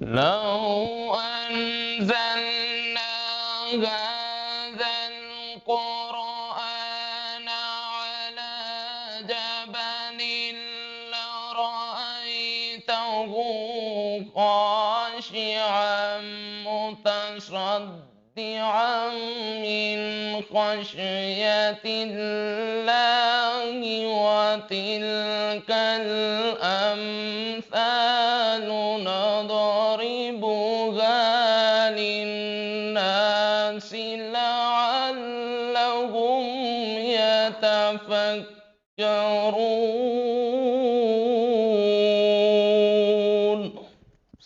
لو أنزلنا هذا القرآن على جبل لرأيته خاشعا متصدعا من خشية الله وتلك الأمثال نضربها للناس لعلهم يتفكرون।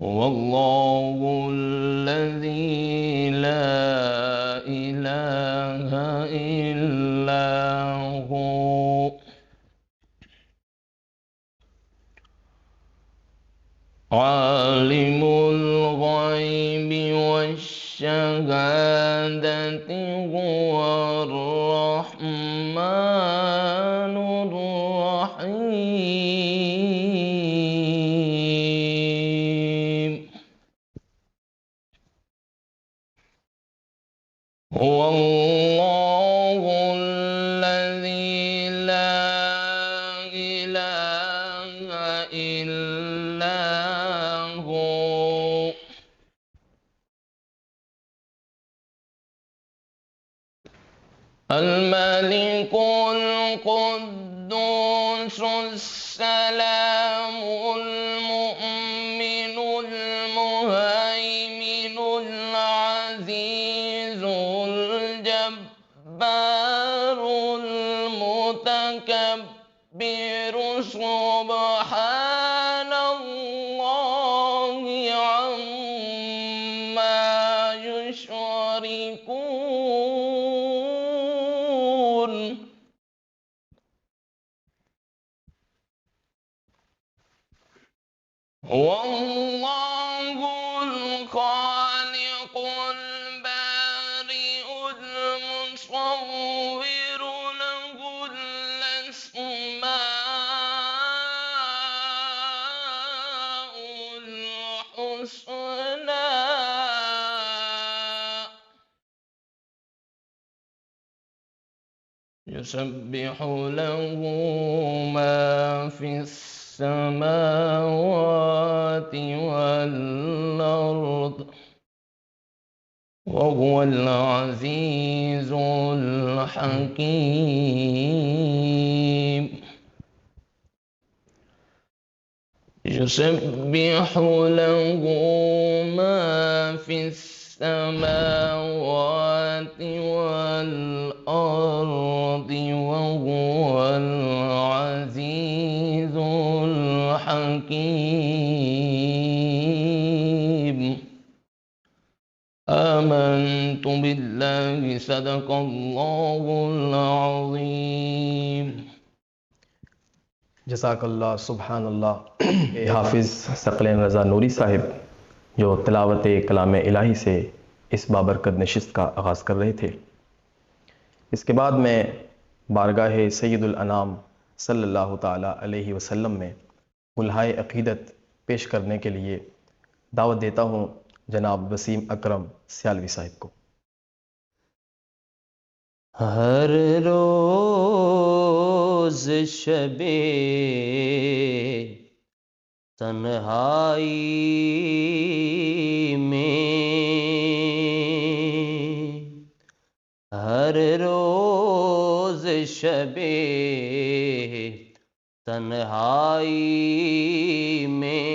والله الذي لا إله إلا هو عالم الغيب والشهادة هو الرحمن الرحيم. هو الله الذي لا إله إلا هو الملك القدوس السلام المؤمن المهيمن العزيز الجبار المتكبر سبحان الله عما يشركون. والله الخالق البارئ المصور له الأسماء الحسنى يسبح له ما في السماوات والأرض وهو العزيز الحكيم يسبح له ما في السماوات والأرض وهو العزيز الحكيم آمنت بالله صدق الله العظيم جزاک اللہ، سبحان اللہ۔ حافظ ثقلین رضا نوری صاحب جو تلاوت کلام الہی سے اس بابرکت نشست کا آغاز کر رہے تھے، اس کے بعد میں بارگاہ سید الانام صلی اللہ تعالیٰ علیہ وسلم میں ملحۂ عقیدت پیش کرنے کے لیے دعوت دیتا ہوں جناب وسیم اکرم سیالوی صاحب کو۔ ہر روز شب تنہائی میں، ہر روز شب تنہائی میں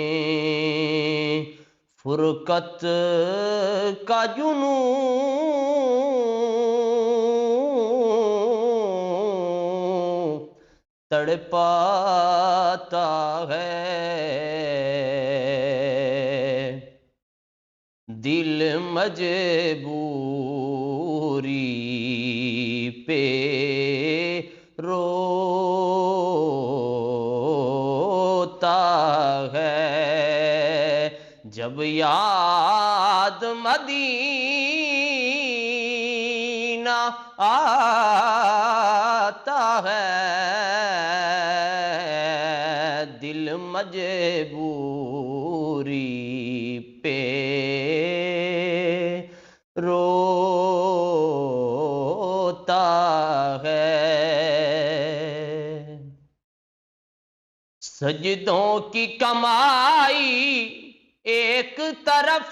فرقت کا جنون تڑپاتا ہے، دل مجبوری پہ روتا ہے، جب یاد مدینہ آتا ہے، دل مجبوری پہ روتا ہے۔ سجدوں کی کمائی ایک طرف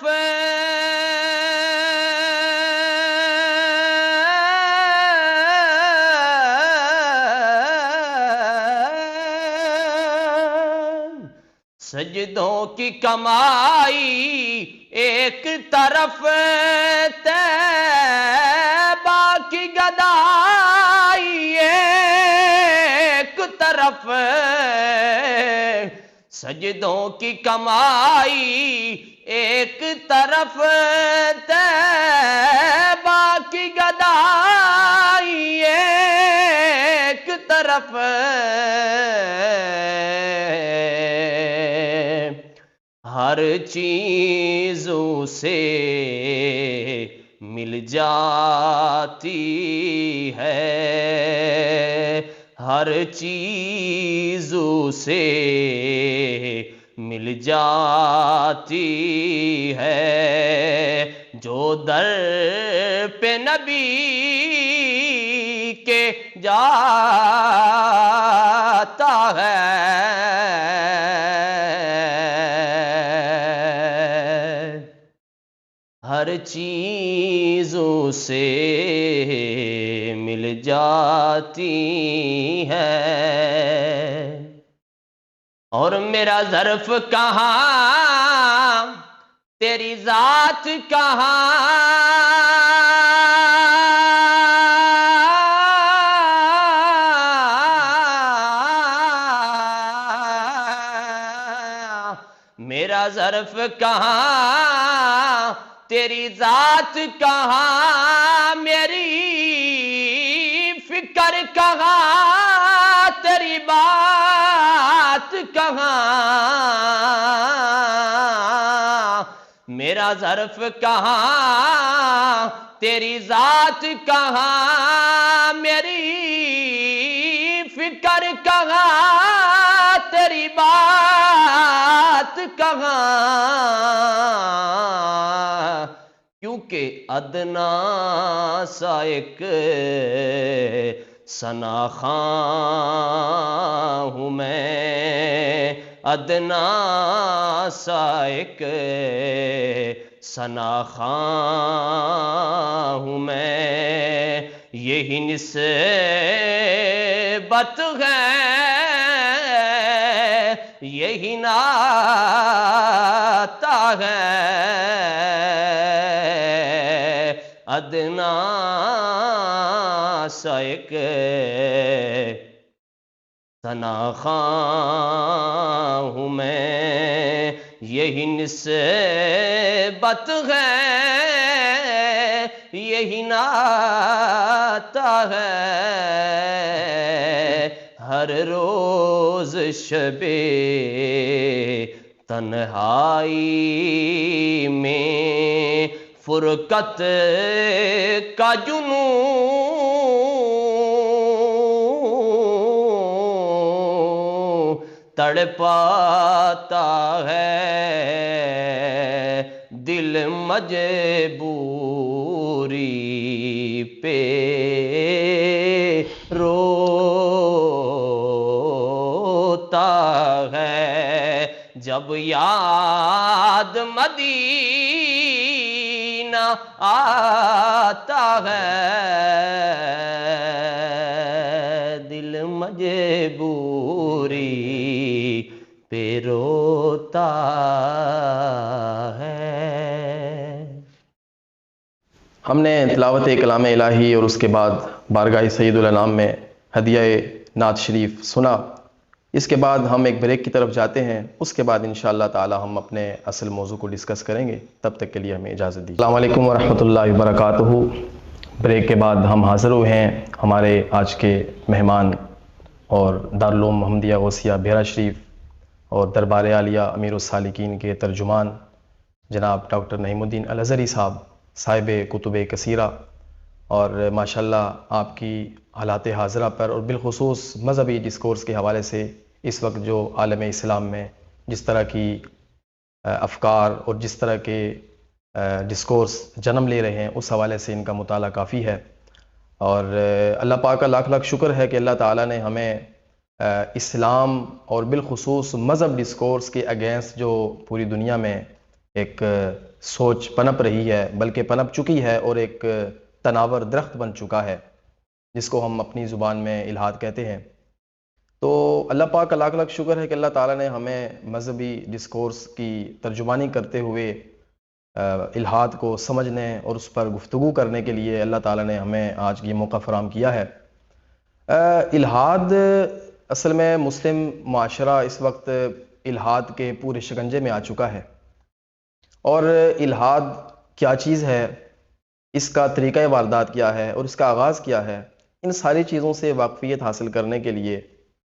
سجدوں کی کمائی ایک طرف، طیبہ کی گدائی ایک طرف، سجدوں کی کمائی ایک طرف، طیبہ کی گدائی ایک طرف، ہر چیز اسے مل جاتی ہے، ہر چیز اسے مل جاتی ہے، جو در پہ نبی کے جاتا ہے، ہر چیز اسے مل جاتی ہے، اور میرا ظرف کہاں تیری ذات کہاں، میرا ظرف کہاں تیری ذات کہاں، میری فکر کہاں تیری بات کہاں، میرا ظرف کہاں تیری ذات کہاں، میری فکر کہاں تیری بات کہاں، کیونکہ ادنا سا ایک ثنا خواں ہوں میں، ادنا سا ایک ثنا خواں ہوں میں، یہی نسبت ہے یہی نعتہ ہے، ادنا سا ایک ثنا خواں ہوں میں، یہی نسبت ہے یہی نعتہ ہے، ہر روز شب تنہائی میں فرقت کا جنون تڑپاتا ہے، دل مجبوری پہ روتا ہے، جب یاد مدینہ آتا ہے، دل مجبوری پہ روتا ہے۔ ہم نے تلاوت کلام الہی اور اس کے بعد بارگاہ سید الانام میں ہدیہ نعت شریف سنا۔ اس کے بعد ہم ایک بریک کی طرف جاتے ہیں، اس کے بعد انشاءاللہ تعالی ہم اپنے اصل موضوع کو ڈسکس کریں گے، تب تک کے لیے ہمیں اجازت دیجیے۔ السلام علیکم ورحمۃ اللہ وبرکاتہ۔ بریک کے بعد ہم حاضر ہوئے ہیں ہمارے آج کے مہمان اور دارالعلوم محمدیہ غوثیہ بحیرہ شریف اور دربار عالیہ امیر السالکین کے ترجمان جناب ڈاکٹر نعیم الدین الازہری صاحب، صاحب کتب کثیرہ، اور ماشاءاللہ آپ کی حالات حاضرہ پر اور بالخصوص مذہبی ڈسکورس کے حوالے سے اس وقت جو عالم اسلام میں جس طرح کی افکار اور جس طرح کے ڈسکورس جنم لے رہے ہیں، اس حوالے سے ان کا مطالعہ کافی ہے، اور اللہ پاک کا لاکھ لاکھ شکر ہے کہ اللہ تعالیٰ نے ہمیں اسلام اور بالخصوص مذہب ڈسکورس کے اگینسٹ جو پوری دنیا میں ایک سوچ پنپ رہی ہے، بلکہ پنپ چکی ہے اور ایک تناور درخت بن چکا ہے، جس کو ہم اپنی زبان میں الحاد کہتے ہیں۔ تو اللہ پاک کا لاکھ لاکھ شکر ہے کہ اللہ تعالیٰ نے ہمیں مذہبی ڈسکورس کی ترجمانی کرتے ہوئے الحاد کو سمجھنے اور اس پر گفتگو کرنے کے لیے اللہ تعالیٰ نے ہمیں آج یہ موقع فراہم کیا ہے۔ الحاد اصل میں مسلم معاشرہ اس وقت الحاد کے پورے شکنجے میں آ چکا ہے، اور الحاد کیا چیز ہے، اس کا طریقہ واردات کیا ہے اور اس کا آغاز کیا ہے، ان ساری چیزوں سے واقفیت حاصل کرنے کے لیے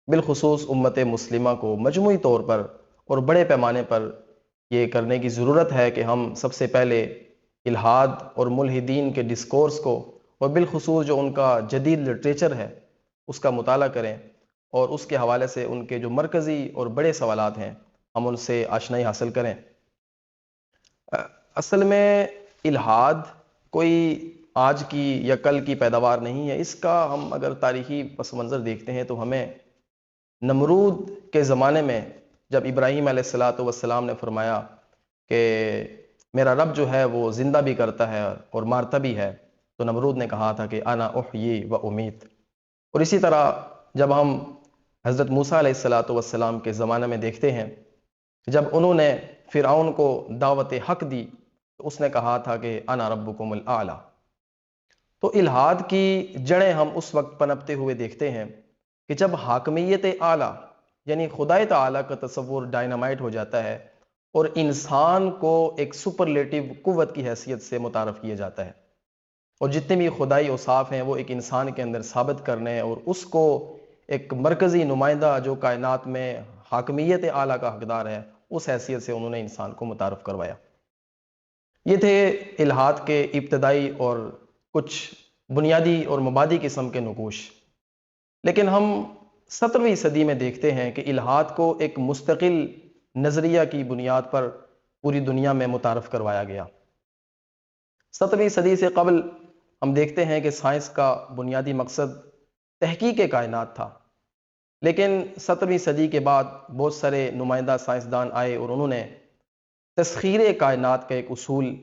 بالخصوص امت مسلمہ کو مجموعی طور پر اور بڑے پیمانے پر یہ کرنے کی ضرورت ہے کہ ہم سب سے پہلے الحاد اور ملحدین کے ڈسکورس کو اور بالخصوص جو ان کا جدید لٹریچر ہے اس کا مطالعہ کریں، اور اس کے حوالے سے ان کے جو مرکزی اور بڑے سوالات ہیں ہم ان سے آشنائی حاصل کریں۔ اصل میں الحاد کوئی آج کی یا کل کی پیداوار نہیں ہے، اس کا ہم اگر تاریخی پس منظر دیکھتے ہیں تو ہمیں نمرود کے زمانے میں جب ابراہیم علیہ السلام نے فرمایا کہ میرا رب جو ہے وہ زندہ بھی کرتا ہے اور مارتا بھی ہے، تو نمرود نے کہا تھا کہ انا احیی و امیت۔ اور اسی طرح جب ہم حضرت موسیٰ علیہ السلام کے زمانے میں دیکھتے ہیں، جب انہوں نے فرعون کو دعوت حق دی تو اس نے کہا تھا کہ انا ربکم الاعلی۔ تو الحاد کی جڑیں ہم اس وقت پنپتے ہوئے دیکھتے ہیں کہ جب حاکمیت اعلیٰ یعنی خدائے تعالیٰ کا تصور ڈائنامائٹ ہو جاتا ہے اور انسان کو ایک سپرلیٹو قوت کی حیثیت سے متعارف کیا جاتا ہے، اور جتنے بھی خدائی اوصاف ہیں وہ ایک انسان کے اندر ثابت کرنے اور اس کو ایک مرکزی نمائندہ جو کائنات میں حاکمیت اعلیٰ کا حقدار ہے، اس حیثیت سے انہوں نے انسان کو متعارف کروایا۔ یہ تھے الحاد کے ابتدائی اور کچھ بنیادی اور مبادی قسم کے نقوش۔ لیکن ہم 17ویں صدی میں دیکھتے ہیں کہ الحاد کو ایک مستقل نظریہ کی بنیاد پر پوری دنیا میں متعارف کروایا گیا۔ 17ویں صدی سے قبل ہم دیکھتے ہیں کہ سائنس کا بنیادی مقصد تحقیق کائنات تھا، لیکن 17ویں صدی کے بعد بہت سارے نمائندہ سائنسدان آئے اور انہوں نے تسخیر کائنات کا ایک اصول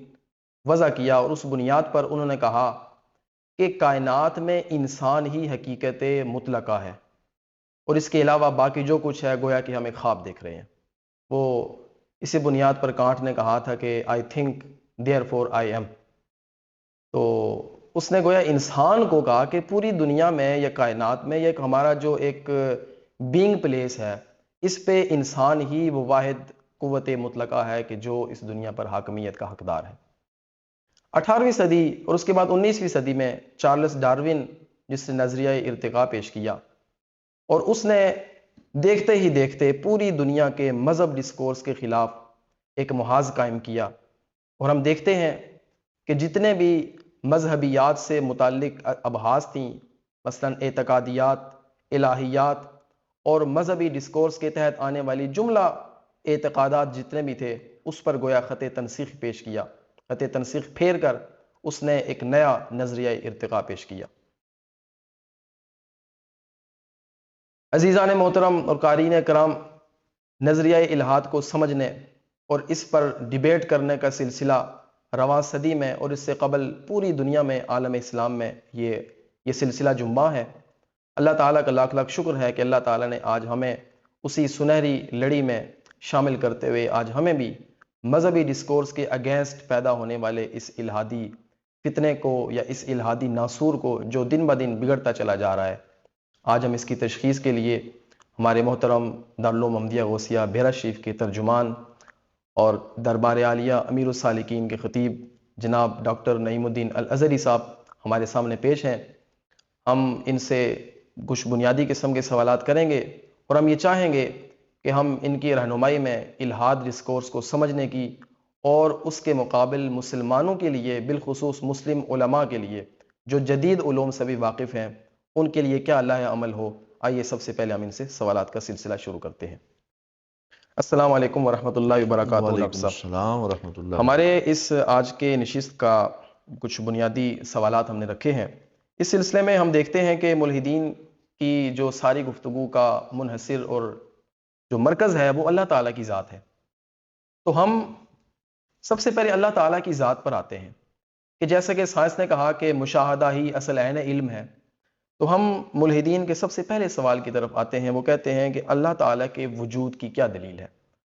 وضع کیا، اور اس بنیاد پر انہوں نے کہا کہ کائنات میں انسان ہی حقیقت مطلقہ ہے، اور اس کے علاوہ باقی جو کچھ ہے گویا کہ ہم ایک خواب دیکھ رہے ہیں۔ وہ اسی بنیاد پر کانٹ نے کہا تھا کہ I think therefore I am. تو اس نے گویا انسان کو کہا کہ پوری دنیا میں یا کائنات میں ایک ہمارا جو ایک بینگ پلیس ہے، اس پہ انسان ہی وہ واحد قوت مطلقہ ہے کہ جو اس دنیا پر حاکمیت کا حقدار ہے۔ 18ویں صدی اور اس کے بعد 19ویں صدی میں چارلس ڈارون، جس نے نظریہ ارتقاء پیش کیا، اور اس نے دیکھتے ہی دیکھتے پوری دنیا کے مذہب ڈسکورس کے خلاف ایک محاذ قائم کیا، اور ہم دیکھتے ہیں کہ جتنے بھی مذہبیات سے متعلق ابحاث تھیں، مثلا اعتقادیات، الہیات اور مذہبی ڈسکورس کے تحت آنے والی جملہ اعتقادات جتنے بھی تھے، اس پر گویا خط تنسیخ پیش کیا، خط تنسیخ پھیر کر اس نے ایک نیا نظریہ ارتقاء پیش کیا۔ عزیزان محترم اور قارئین کرام، نظریہ الحاد کو سمجھنے اور اس پر ڈیبیٹ کرنے کا سلسلہ رواں صدی میں اور اس سے قبل پوری دنیا میں عالم اسلام میں یہ سلسلہ جنباں ہے۔ اللہ تعالیٰ کا لاکھ لاکھ شکر ہے کہ اللہ تعالیٰ نے آج ہمیں اسی سنہری لڑی میں شامل کرتے ہوئے آج ہمیں بھی مذہبی ڈسکورس کے اگینسٹ پیدا ہونے والے اس الحادی فتنے کو یا اس الحادی ناسور کو جو دن بدن بگڑتا چلا جا رہا ہے، آج ہم اس کی تشخیص کے لیے ہمارے محترم دارالعلوم محمدیہ غوثیہ بحیرہ شریف کے ترجمان اور دربار عالیہ امیر السالکین کے خطیب جناب ڈاکٹر نعیم الدین الازہری صاحب ہمارے سامنے پیش ہیں۔ ہم ان سے کچھ بنیادی قسم کے سوالات کریں گے، اور ہم یہ چاہیں گے کہ ہم ان کی رہنمائی میں الحاد ڈسکورس کو سمجھنے کی اور اس کے مقابل مسلمانوں کے لیے، بالخصوص مسلم علماء کے لیے جو جدید علوم سے بھی واقف ہیں، ان کے لیے کیا لاہ عمل ہو۔ آئیے سب سے پہلے ہم ان سے سوالات کا سلسلہ شروع کرتے ہیں۔ السلام علیکم ورحمۃ اللہ وبرکاتہ۔ وعلیکم السلام ورحمۃ اللہ۔ ہمارے اس آج کے نشست کا کچھ بنیادی سوالات ہم نے رکھے ہیں۔ اس سلسلے میں ہم دیکھتے ہیں کہ ملحدین کی جو ساری گفتگو کا منحصر اور جو مرکز ہے وہ اللہ تعالیٰ کی ذات ہے۔ تو ہم سب سے پہلے اللہ تعالیٰ کی ذات پر آتے ہیں کہ جیسا کہ سائنس نے کہا کہ مشاہدہ ہی اصل عین علم ہے، تو ہم ملحدین کے سب سے پہلے سوال کی طرف آتے ہیں۔ وہ کہتے ہیں کہ اللہ تعالیٰ کے وجود کی کیا دلیل ہے؟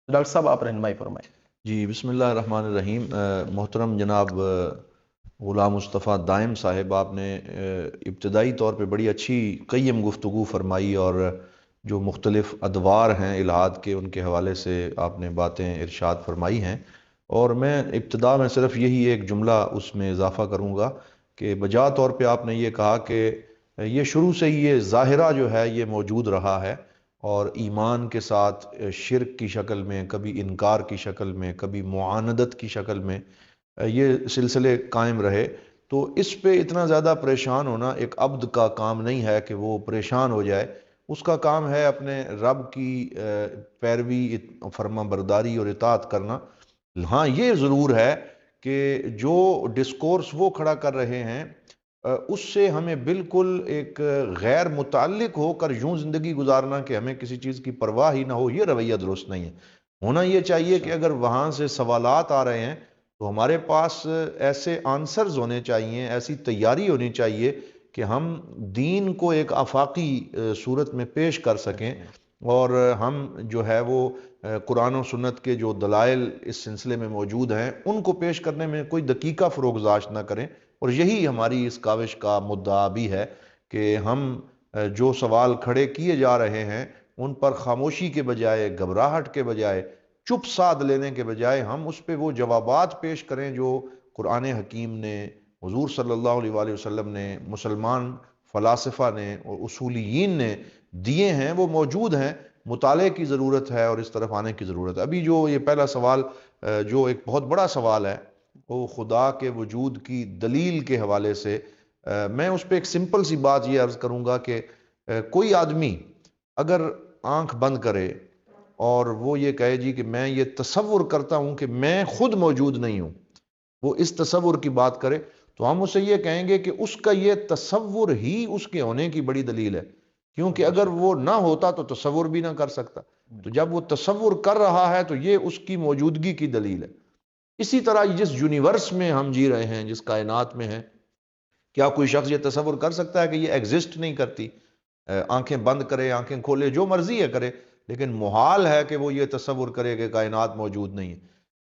ڈاکٹر صاحب آپ رہنمائی فرمائیں۔ جی بسم اللہ الرحمن الرحیم۔ محترم جناب غلام مصطفیٰ دائم صاحب، آپ نے ابتدائی طور پہ بڑی اچھی قیم گفتگو فرمائی، اور جو مختلف ادوار ہیں الحاد کے ان کے حوالے سے آپ نے باتیں ارشاد فرمائی ہیں، اور میں ابتدا میں صرف یہی ایک جملہ اس میں اضافہ کروں گا کہ بجا طور پہ آپ نے یہ کہا کہ یہ شروع سے ہی یہ ظاہرہ جو ہے یہ موجود رہا ہے، اور ایمان کے ساتھ شرک کی شکل میں، کبھی انکار کی شکل میں، کبھی معاندت کی شکل میں یہ سلسلے قائم رہے۔ تو اس پہ اتنا زیادہ پریشان ہونا ایک عبد کا کام نہیں ہے کہ وہ پریشان ہو جائے، اس کا کام ہے اپنے رب کی پیروی، فرما برداری اور اطاعت کرنا۔ ہاں یہ ضرور ہے کہ جو ڈسکورس وہ کھڑا کر رہے ہیں اس سے ہمیں بالکل ایک غیر متعلق ہو کر یوں زندگی گزارنا کہ ہمیں کسی چیز کی پرواہ ہی نہ ہو، یہ رویہ درست نہیں ہے۔ ہونا یہ چاہیے کہ اگر وہاں سے سوالات آ رہے ہیں تو ہمارے پاس ایسے آنسرز ہونے چاہیے، ایسی تیاری ہونی چاہیے کہ ہم دین کو ایک آفاقی صورت میں پیش کر سکیں، اور ہم جو ہے وہ قرآن و سنت کے جو دلائل اس سلسلے میں موجود ہیں ان کو پیش کرنے میں کوئی دقیقہ فروگزاشت نہ کریں۔ اور یہی ہماری اس کاوش کا مدعا بھی ہے کہ ہم جو سوال کھڑے کیے جا رہے ہیں ان پر خاموشی کے بجائے، گھبراہٹ کے بجائے، چپ سادھ لینے کے بجائے ہم اس پہ وہ جوابات پیش کریں جو قرآن حکیم نے، حضور صلی اللہ علیہ وآلہ وسلم نے، مسلمان فلاسفہ نے اور اصولیین نے دیے ہیں، وہ موجود ہیں۔ مطالعے کی ضرورت ہے اور اس طرف آنے کی ضرورت ہے۔ ابھی جو یہ پہلا سوال جو ایک بہت بڑا سوال ہے وہ خدا کے وجود کی دلیل کے حوالے سے میں اس پہ ایک سمپل سی بات یہ عرض کروں گا کہ کوئی آدمی اگر آنکھ بند کرے اور وہ یہ کہے جی کہ میں یہ تصور کرتا ہوں کہ میں خود موجود نہیں ہوں، وہ اس تصور کی بات کرے، تو ہم اسے یہ کہیں گے کہ اس کا یہ تصور ہی اس کے ہونے کی بڑی دلیل ہے، کیونکہ اگر وہ نہ ہوتا تو تصور بھی نہ کر سکتا، تو جب وہ تصور کر رہا ہے تو یہ اس کی موجودگی کی دلیل ہے۔ اسی طرح جس یونیورس میں ہم جی رہے ہیں، جس کائنات میں ہیں، کیا کوئی شخص یہ تصور کر سکتا ہے کہ یہ ایگزسٹ نہیں کرتی؟ آنکھیں بند کرے، آنکھیں کھولے، جو مرضی ہے کرے، لیکن محال ہے کہ وہ یہ تصور کرے کہ کائنات موجود نہیں ہے۔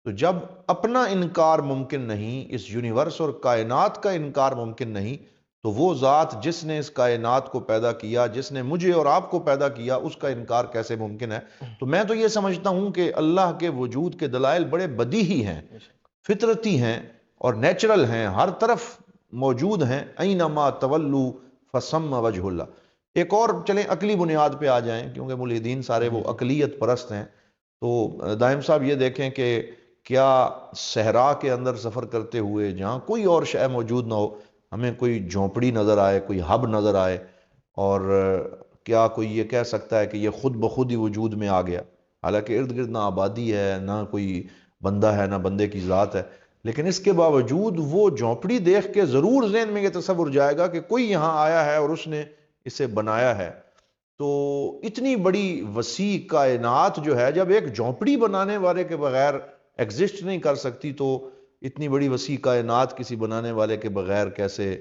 تو جب اپنا انکار ممکن نہیں، اس یونیورس اور کائنات کا انکار ممکن نہیں، تو وہ ذات جس نے اس کائنات کو پیدا کیا، جس نے مجھے اور آپ کو پیدا کیا، اس کا انکار کیسے ممکن ہے؟ تو میں تو یہ سمجھتا ہوں کہ اللہ کے وجود کے دلائل بڑے بدیہی ہیں، فطرتی ہیں اور نیچرل ہیں، ہر طرف موجود ہیں۔ اینما تولو فثم وجہ اللہ۔ ایک اور چلیں عقلی بنیاد پہ آ جائیں، کیونکہ ملحدین سارے وہ عقلیت پرست ہیں، تو دائم صاحب یہ دیکھیں کہ کیا صحرا کے اندر سفر کرتے ہوئے جہاں کوئی اور شے موجود نہ ہو، ہمیں کوئی جھونپڑی نظر آئے، کوئی ہب نظر آئے، اور کیا کوئی یہ کہہ سکتا ہے کہ یہ خود بخود ہی وجود میں آ گیا؟ حالانکہ ارد گرد نہ آبادی ہے، نہ کوئی بندہ ہے، نہ بندے کی ذات ہے، لیکن اس کے باوجود وہ جھونپڑی دیکھ کے ضرور ذہن میں یہ تصور جائے گا کہ کوئی یہاں آیا ہے اور اس نے اسے بنایا ہے۔ تو اتنی بڑی وسیع کائنات جو ہے، جب ایک جھونپڑی بنانے والے کے بغیر ایگزسٹ نہیں کر سکتی، تو اتنی بڑی وسیع کائنات کسی بنانے والے کے بغیر کیسے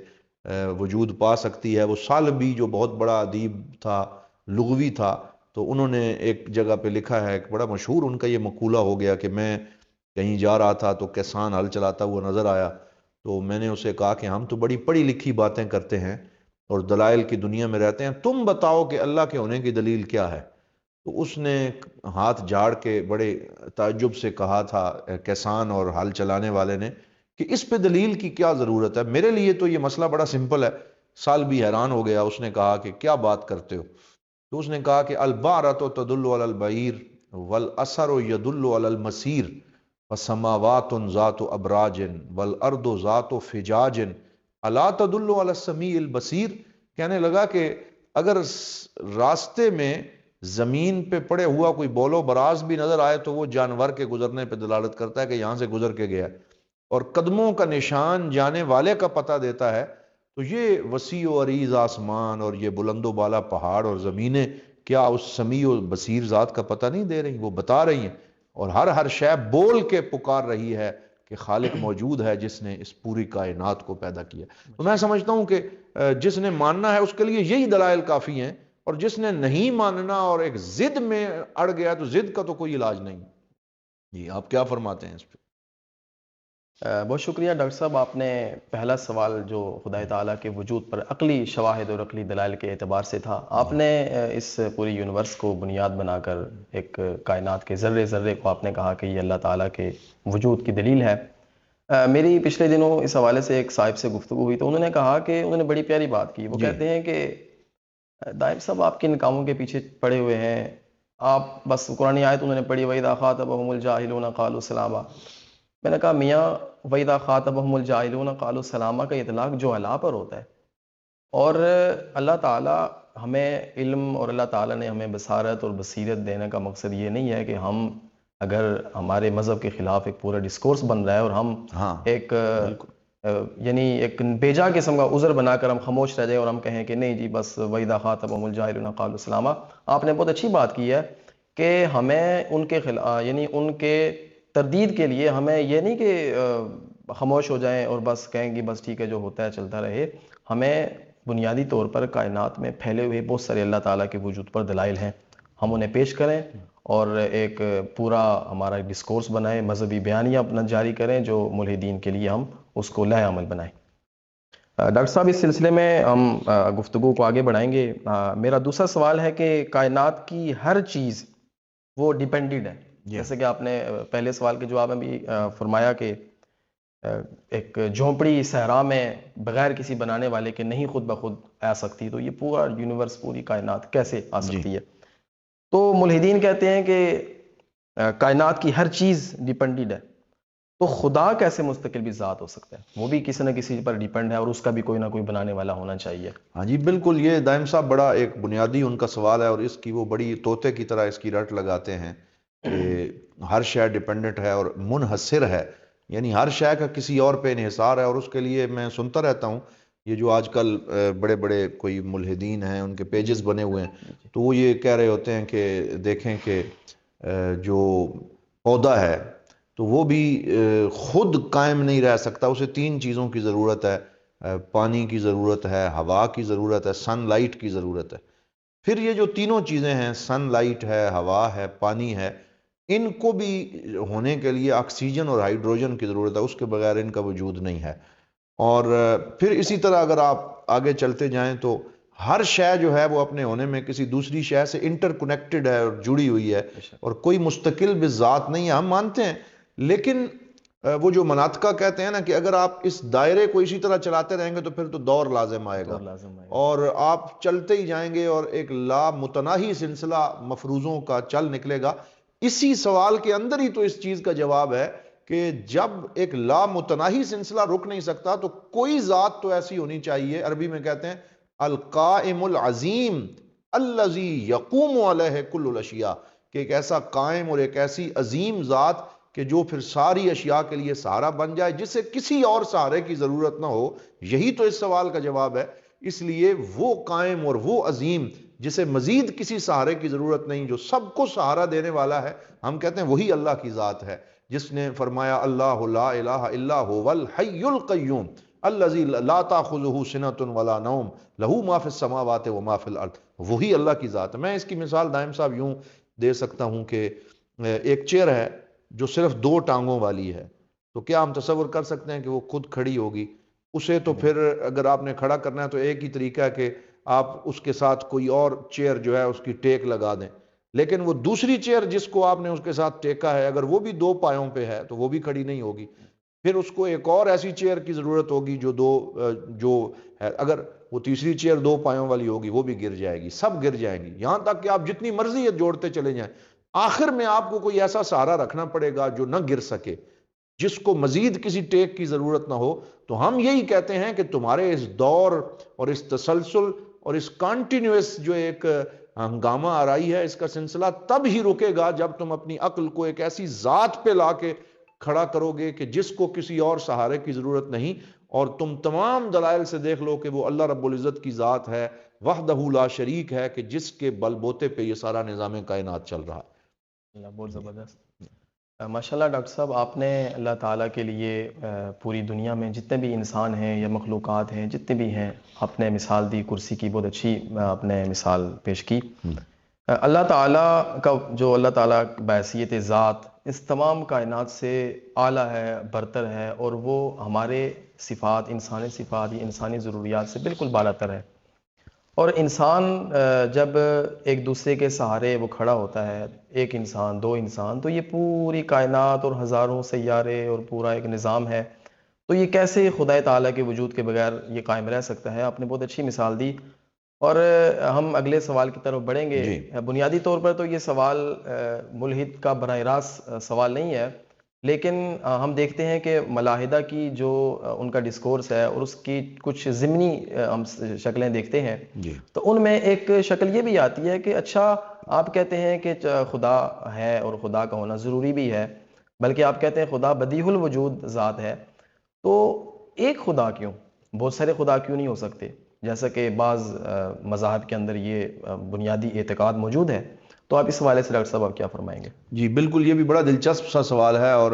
وجود پا سکتی ہے؟ وہ سالبی جو بہت بڑا ادیب تھا، لغوی تھا، تو انہوں نے ایک جگہ پہ لکھا ہے، ایک بڑا مشہور ان کا یہ مقولہ ہو گیا کہ میں کہیں جا رہا تھا تو کسان ہل چلاتا ہوا نظر آیا، تو میں نے اسے کہا کہ ہم تو بڑی پڑھی لکھی باتیں کرتے ہیں اور دلائل کی دنیا میں رہتے ہیں، تم بتاؤ کہ اللہ کے ہونے کی دلیل کیا ہے؟ تو اس نے ہاتھ جھاڑ کے بڑے تعجب سے کہا تھا کسان اور ہل چلانے والے نے کہ اس پہ دلیل کی کیا ضرورت ہے؟ میرے لیے تو یہ مسئلہ بڑا سمپل ہے۔ سال بھی حیران ہو گیا، اس نے کہا کہ کیا بات کرتے ہو؟ تو اس نے کہا کہ البارۃ تدل علی البعیر والاثر یدل علی المسیر والسماوات ذات ابراج والارض ذات فجاج الا تدل علی السمیع البصیر۔ کہنے لگا کہ اگر راستے میں زمین پہ پڑے ہوا کوئی بول و براز بھی نظر آئے تو وہ جانور کے گزرنے پہ دلالت کرتا ہے کہ یہاں سے گزر کے گیا ہے، اور قدموں کا نشان جانے والے کا پتہ دیتا ہے، تو یہ وسیع و عریض آسمان اور یہ بلند و بالا پہاڑ اور زمینیں کیا اس سمیع و بصیر ذات کا پتہ نہیں دے رہی؟ وہ بتا رہی ہیں، اور ہر شے بول کے پکار رہی ہے کہ خالق موجود ہے جس نے اس پوری کائنات کو پیدا کیا۔ تو میں سمجھتا ہوں کہ جس نے ماننا ہے اس کے لیے یہی دلائل کافی ہیں، اور جس نے نہیں ماننا اور ایک ضد میں اڑ گیا تو ضد کا تو کوئی علاج نہیں۔ جی آپ کیا فرماتے ہیں اس پہ؟ بہت شکریہ ڈاکٹر صاحب، آپ نے پہلا سوال جو خدا تعالیٰ کے وجود پر عقلی شواہد اور عقلی دلائل کے اعتبار سے تھا، آپ نے اس پوری یونیورس کو بنیاد بنا کر ایک کائنات کے ذرے ذرے کو آپ نے کہا کہ یہ اللہ تعالیٰ کے وجود کی دلیل ہے۔ میری پچھلے دنوں اس حوالے سے ایک صاحب سے گفتگو ہوئی تو انہوں نے کہا کہ انہوں نے بڑی پیاری بات کی، وہ کہتے ہیں کہ دائم صاحب آپ کن کاموں کے پیچھے پڑے ہوئے ہیں؟ آپ بس قرآن آیت انہوں نے پڑھی وَإِذَا خَاطَبَهُمُ الْجَاهِلُونَ قَالُوا سَلَامًا۔ میں نے کہا میاں وَإِذَا خَاطَبَهُمُ الْجَاهِلُونَ قَالُوا سَلَامًا کا اطلاق جو اللہ پر ہوتا ہے، اور اللہ تعالیٰ ہمیں علم اور اللہ تعالیٰ نے ہمیں بصارت اور بصیرت دینے کا مقصد یہ نہیں ہے کہ ہم اگر ہمارے مذہب کے خلاف ایک پورا ڈسکورس بن رہا ہے اور ہم ایک یعنی ایک بیجا قسم کا عذر بنا کر ہم خاموش رہ جائیں اور ہم کہیں کہ نہیں جی بس وَإِذَا خَاطَبَهُمُ الْجَاهِلُونَ قَالُوا سَلَامًا۔ آپ نے بہت اچھی بات کی ہے کہ ہمیں ان کے خلاف یعنی ان کے تردید کے لیے ہمیں یہ نہیں کہ خاموش ہو جائیں اور بس کہیں گے بس ٹھیک ہے جو ہوتا ہے چلتا رہے، ہمیں بنیادی طور پر کائنات میں پھیلے ہوئے بہت سارے اللہ تعالیٰ کے وجود پر دلائل ہیں، ہم انہیں پیش کریں اور ایک پورا ہمارا ڈسکورس بنائیں، مذہبی بیانیہ اپنا جاری کریں جو ملحدین کے لیے ہم اس کو لائحہ عمل بنائیں۔ ڈاکٹر صاحب اس سلسلے میں ہم گفتگو کو آگے بڑھائیں گے۔ میرا دوسرا سوال ہے کہ کائنات کی ہر چیز وہ ڈیپینڈڈ ہے، جیسے کہ آپ نے پہلے سوال کے جواب میں بھی فرمایا کہ ایک جھونپڑی صحرا میں بغیر کسی بنانے والے کے نہیں خود بخود آ سکتی، تو یہ پورا یونیورس پوری کائنات کیسے آ سکتی ہے؟ تو ملحدین کہتے ہیں کہ کائنات کی ہر چیز ڈیپینڈڈ ہے، تو خدا کیسے مستقل بھی ذات ہو سکتا ہے؟ وہ بھی کسی نہ کسی پر ڈیپینڈ ہے اور اس کا بھی کوئی نہ کوئی بنانے والا ہونا چاہیے۔ ہاں جی بالکل، یہ دائم صاحب بڑا ایک بنیادی ان کا سوال ہے، اور اس کی وہ بڑی طوطے کی طرح اس کی رٹ لگاتے ہیں کہ ہر شے ڈیپینڈنٹ ہے اور منحصر ہے، یعنی ہر شے کا کسی اور پہ انحصار ہے۔ اور اس کے لیے میں سنتا رہتا ہوں یہ جو آج کل بڑے بڑے کوئی ملحدین ہیں، ان کے پیجز بنے ہوئے ہیں، تو وہ یہ کہہ رہے ہوتے ہیں کہ دیکھیں کہ جو پودا ہے تو وہ بھی خود قائم نہیں رہ سکتا، اسے 3 چیزوں کی ضرورت ہے، پانی کی ضرورت ہے، ہوا کی ضرورت ہے، سن لائٹ کی ضرورت ہے۔ پھر یہ جو تینوں چیزیں ہیں، سن لائٹ ہے، ہوا ہے، پانی ہے، ان کو بھی ہونے کے لیے آکسیجن اور ہائیڈروجن کی ضرورت ہے، اس کے بغیر ان کا وجود نہیں ہے۔ اور پھر اسی طرح اگر آپ آگے چلتے جائیں تو ہر شے جو ہے وہ اپنے ہونے میں کسی دوسری شے سے انٹر کنیکٹڈ ہے اور جڑی ہوئی ہے، اور کوئی مستقل بذات نہیں ہے، ہم مانتے ہیں۔ لیکن وہ جو مناطقہ کہتے ہیں نا کہ اگر آپ اس دائرے کو اسی طرح چلاتے رہیں گے تو پھر تو دور لازم آئے گا، اور آپ چلتے ہی جائیں گے اور ایک لا متناہی سلسلہ مفروضوں کا چل نکلے گا۔ اسی سوال کے اندر ہی تو اس چیز کا جواب ہے کہ جب ایک لا متناہی سلسلہ رک نہیں سکتا تو کوئی ذات تو ایسی ہونی چاہیے، عربی میں کہتے ہیں القائم العظیم الذی یقوم علیہ کل الاشیاء، کہ ایک ایسا قائم اور ایک ایسی عظیم ذات کہ جو پھر ساری اشیاء کے لیے سہارا بن جائے، جسے کسی اور سہارے کی ضرورت نہ ہو۔ یہی تو اس سوال کا جواب ہے۔ اس لیے وہ قائم اور وہ عظیم جسے مزید کسی سہارے کی ضرورت نہیں، جو سب کو سہارا دینے والا ہے، ہم کہتے ہیں وہی اللہ کی ذات ہے، جس نے فرمایا اللہ لا الہ الا هو الحی القیوم الذی لا تاخذہ سنۃ ولا نوم لہ ما فی السماوات و ما فی الارض۔ وہی اللہ کی ذات ہے۔ میں اس کی مثال دائم صاحب یوں دے سکتا ہوں کہ ایک چیئر ہے جو صرف 2 ٹانگوں والی ہے، تو کیا ہم تصور کر سکتے ہیں کہ وہ خود کھڑی ہوگی؟ اسے تو پھر اگر آپ نے کھڑا کرنا ہے تو ایک ہی طریقہ ہے کہ آپ اس کے ساتھ کوئی اور چیئر جو ہے اس کی ٹیک لگا دیں، لیکن وہ دوسری چیئر جس کو آپ نے اس کے ساتھ ٹیکا ہے اگر وہ بھی 2 پایوں پہ ہے تو وہ بھی کھڑی نہیں ہوگی۔ پھر اس کو ایک اور ایسی چیئر کی ضرورت ہوگی جو ہے، اگر وہ تیسری چیئر 2 پایوں والی ہوگی وہ بھی گر جائے گی، سب گر جائیں گی، یہاں تک کہ آپ جتنی مرضی جوڑتے چلے جائیں، آخر میں آپ کو کوئی ایسا سہارا رکھنا پڑے گا جو نہ گر سکے، جس کو مزید کسی ٹیک کی ضرورت نہ ہو۔ تو ہم یہی کہتے ہیں کہ تمہارے اس دور اور اس تسلسل اور اس کانٹینیوس جو ایک ہنگامہ آرائی ہے، اس کا سلسلہ تب ہی رکے گا جب تم اپنی عقل کو ایک ایسی ذات پہ لا کے کھڑا کرو گے کہ جس کو کسی اور سہارے کی ضرورت نہیں، اور تم تمام دلائل سے دیکھ لو کہ وہ اللہ رب العزت کی ذات ہے، وحدہ لا شریک ہے، کہ جس کے بل بوتے پہ یہ سارا نظام کائنات چل رہا ہے۔ بہت زبردست۔ ماشاءاللہ ڈاکٹر صاحب، آپ نے اللہ تعالیٰ کے لیے پوری دنیا میں جتنے بھی انسان ہیں یا مخلوقات ہیں جتنے بھی ہیں، آپ نے مثال دی کرسی کی، بہت اچھی آپ نے مثال پیش کی۔ اللہ تعالیٰ کا جو اللہ تعالیٰ بحیثیت ذات اس تمام کائنات سے اعلیٰ ہے، برتر ہے، اور وہ ہمارے صفات، انسانی انسانی ضروریات سے بالکل بالا تر ہے۔ اور انسان جب ایک دوسرے کے سہارے وہ کھڑا ہوتا ہے، ایک انسان، 2 انسان، تو یہ پوری کائنات اور ہزاروں سیارے اور پورا ایک نظام ہے، تو یہ کیسے خدا تعالیٰ کے وجود کے بغیر یہ قائم رہ سکتا ہے؟ آپ نے بہت اچھی مثال دی، اور ہم اگلے سوال کی طرف بڑھیں گے۔ بنیادی طور پر تو یہ سوال ملحد کا براہ راست سوال نہیں ہے، لیکن ہم دیکھتے ہیں کہ ملاحدہ کی جو ان کا ڈسکورس ہے اور اس کی کچھ ضمنی ہم شکلیں دیکھتے ہیں، تو ان میں ایک شکل یہ بھی آتی ہے کہ اچھا آپ کہتے ہیں کہ خدا ہے اور خدا کا ہونا ضروری بھی ہے، بلکہ آپ کہتے ہیں خدا بدیع الوجود ذات ہے، تو ایک خدا کیوں؟ بہت سارے خدا کیوں نہیں ہو سکتے؟ جیسا کہ بعض مذاہب کے اندر یہ بنیادی اعتقاد موجود ہے، تو آپ اس حوالے سے ڈاکٹر صاحب آپ کیا فرمائیں گے؟ جی بالکل، یہ بھی بڑا دلچسپ سا سوال ہے، اور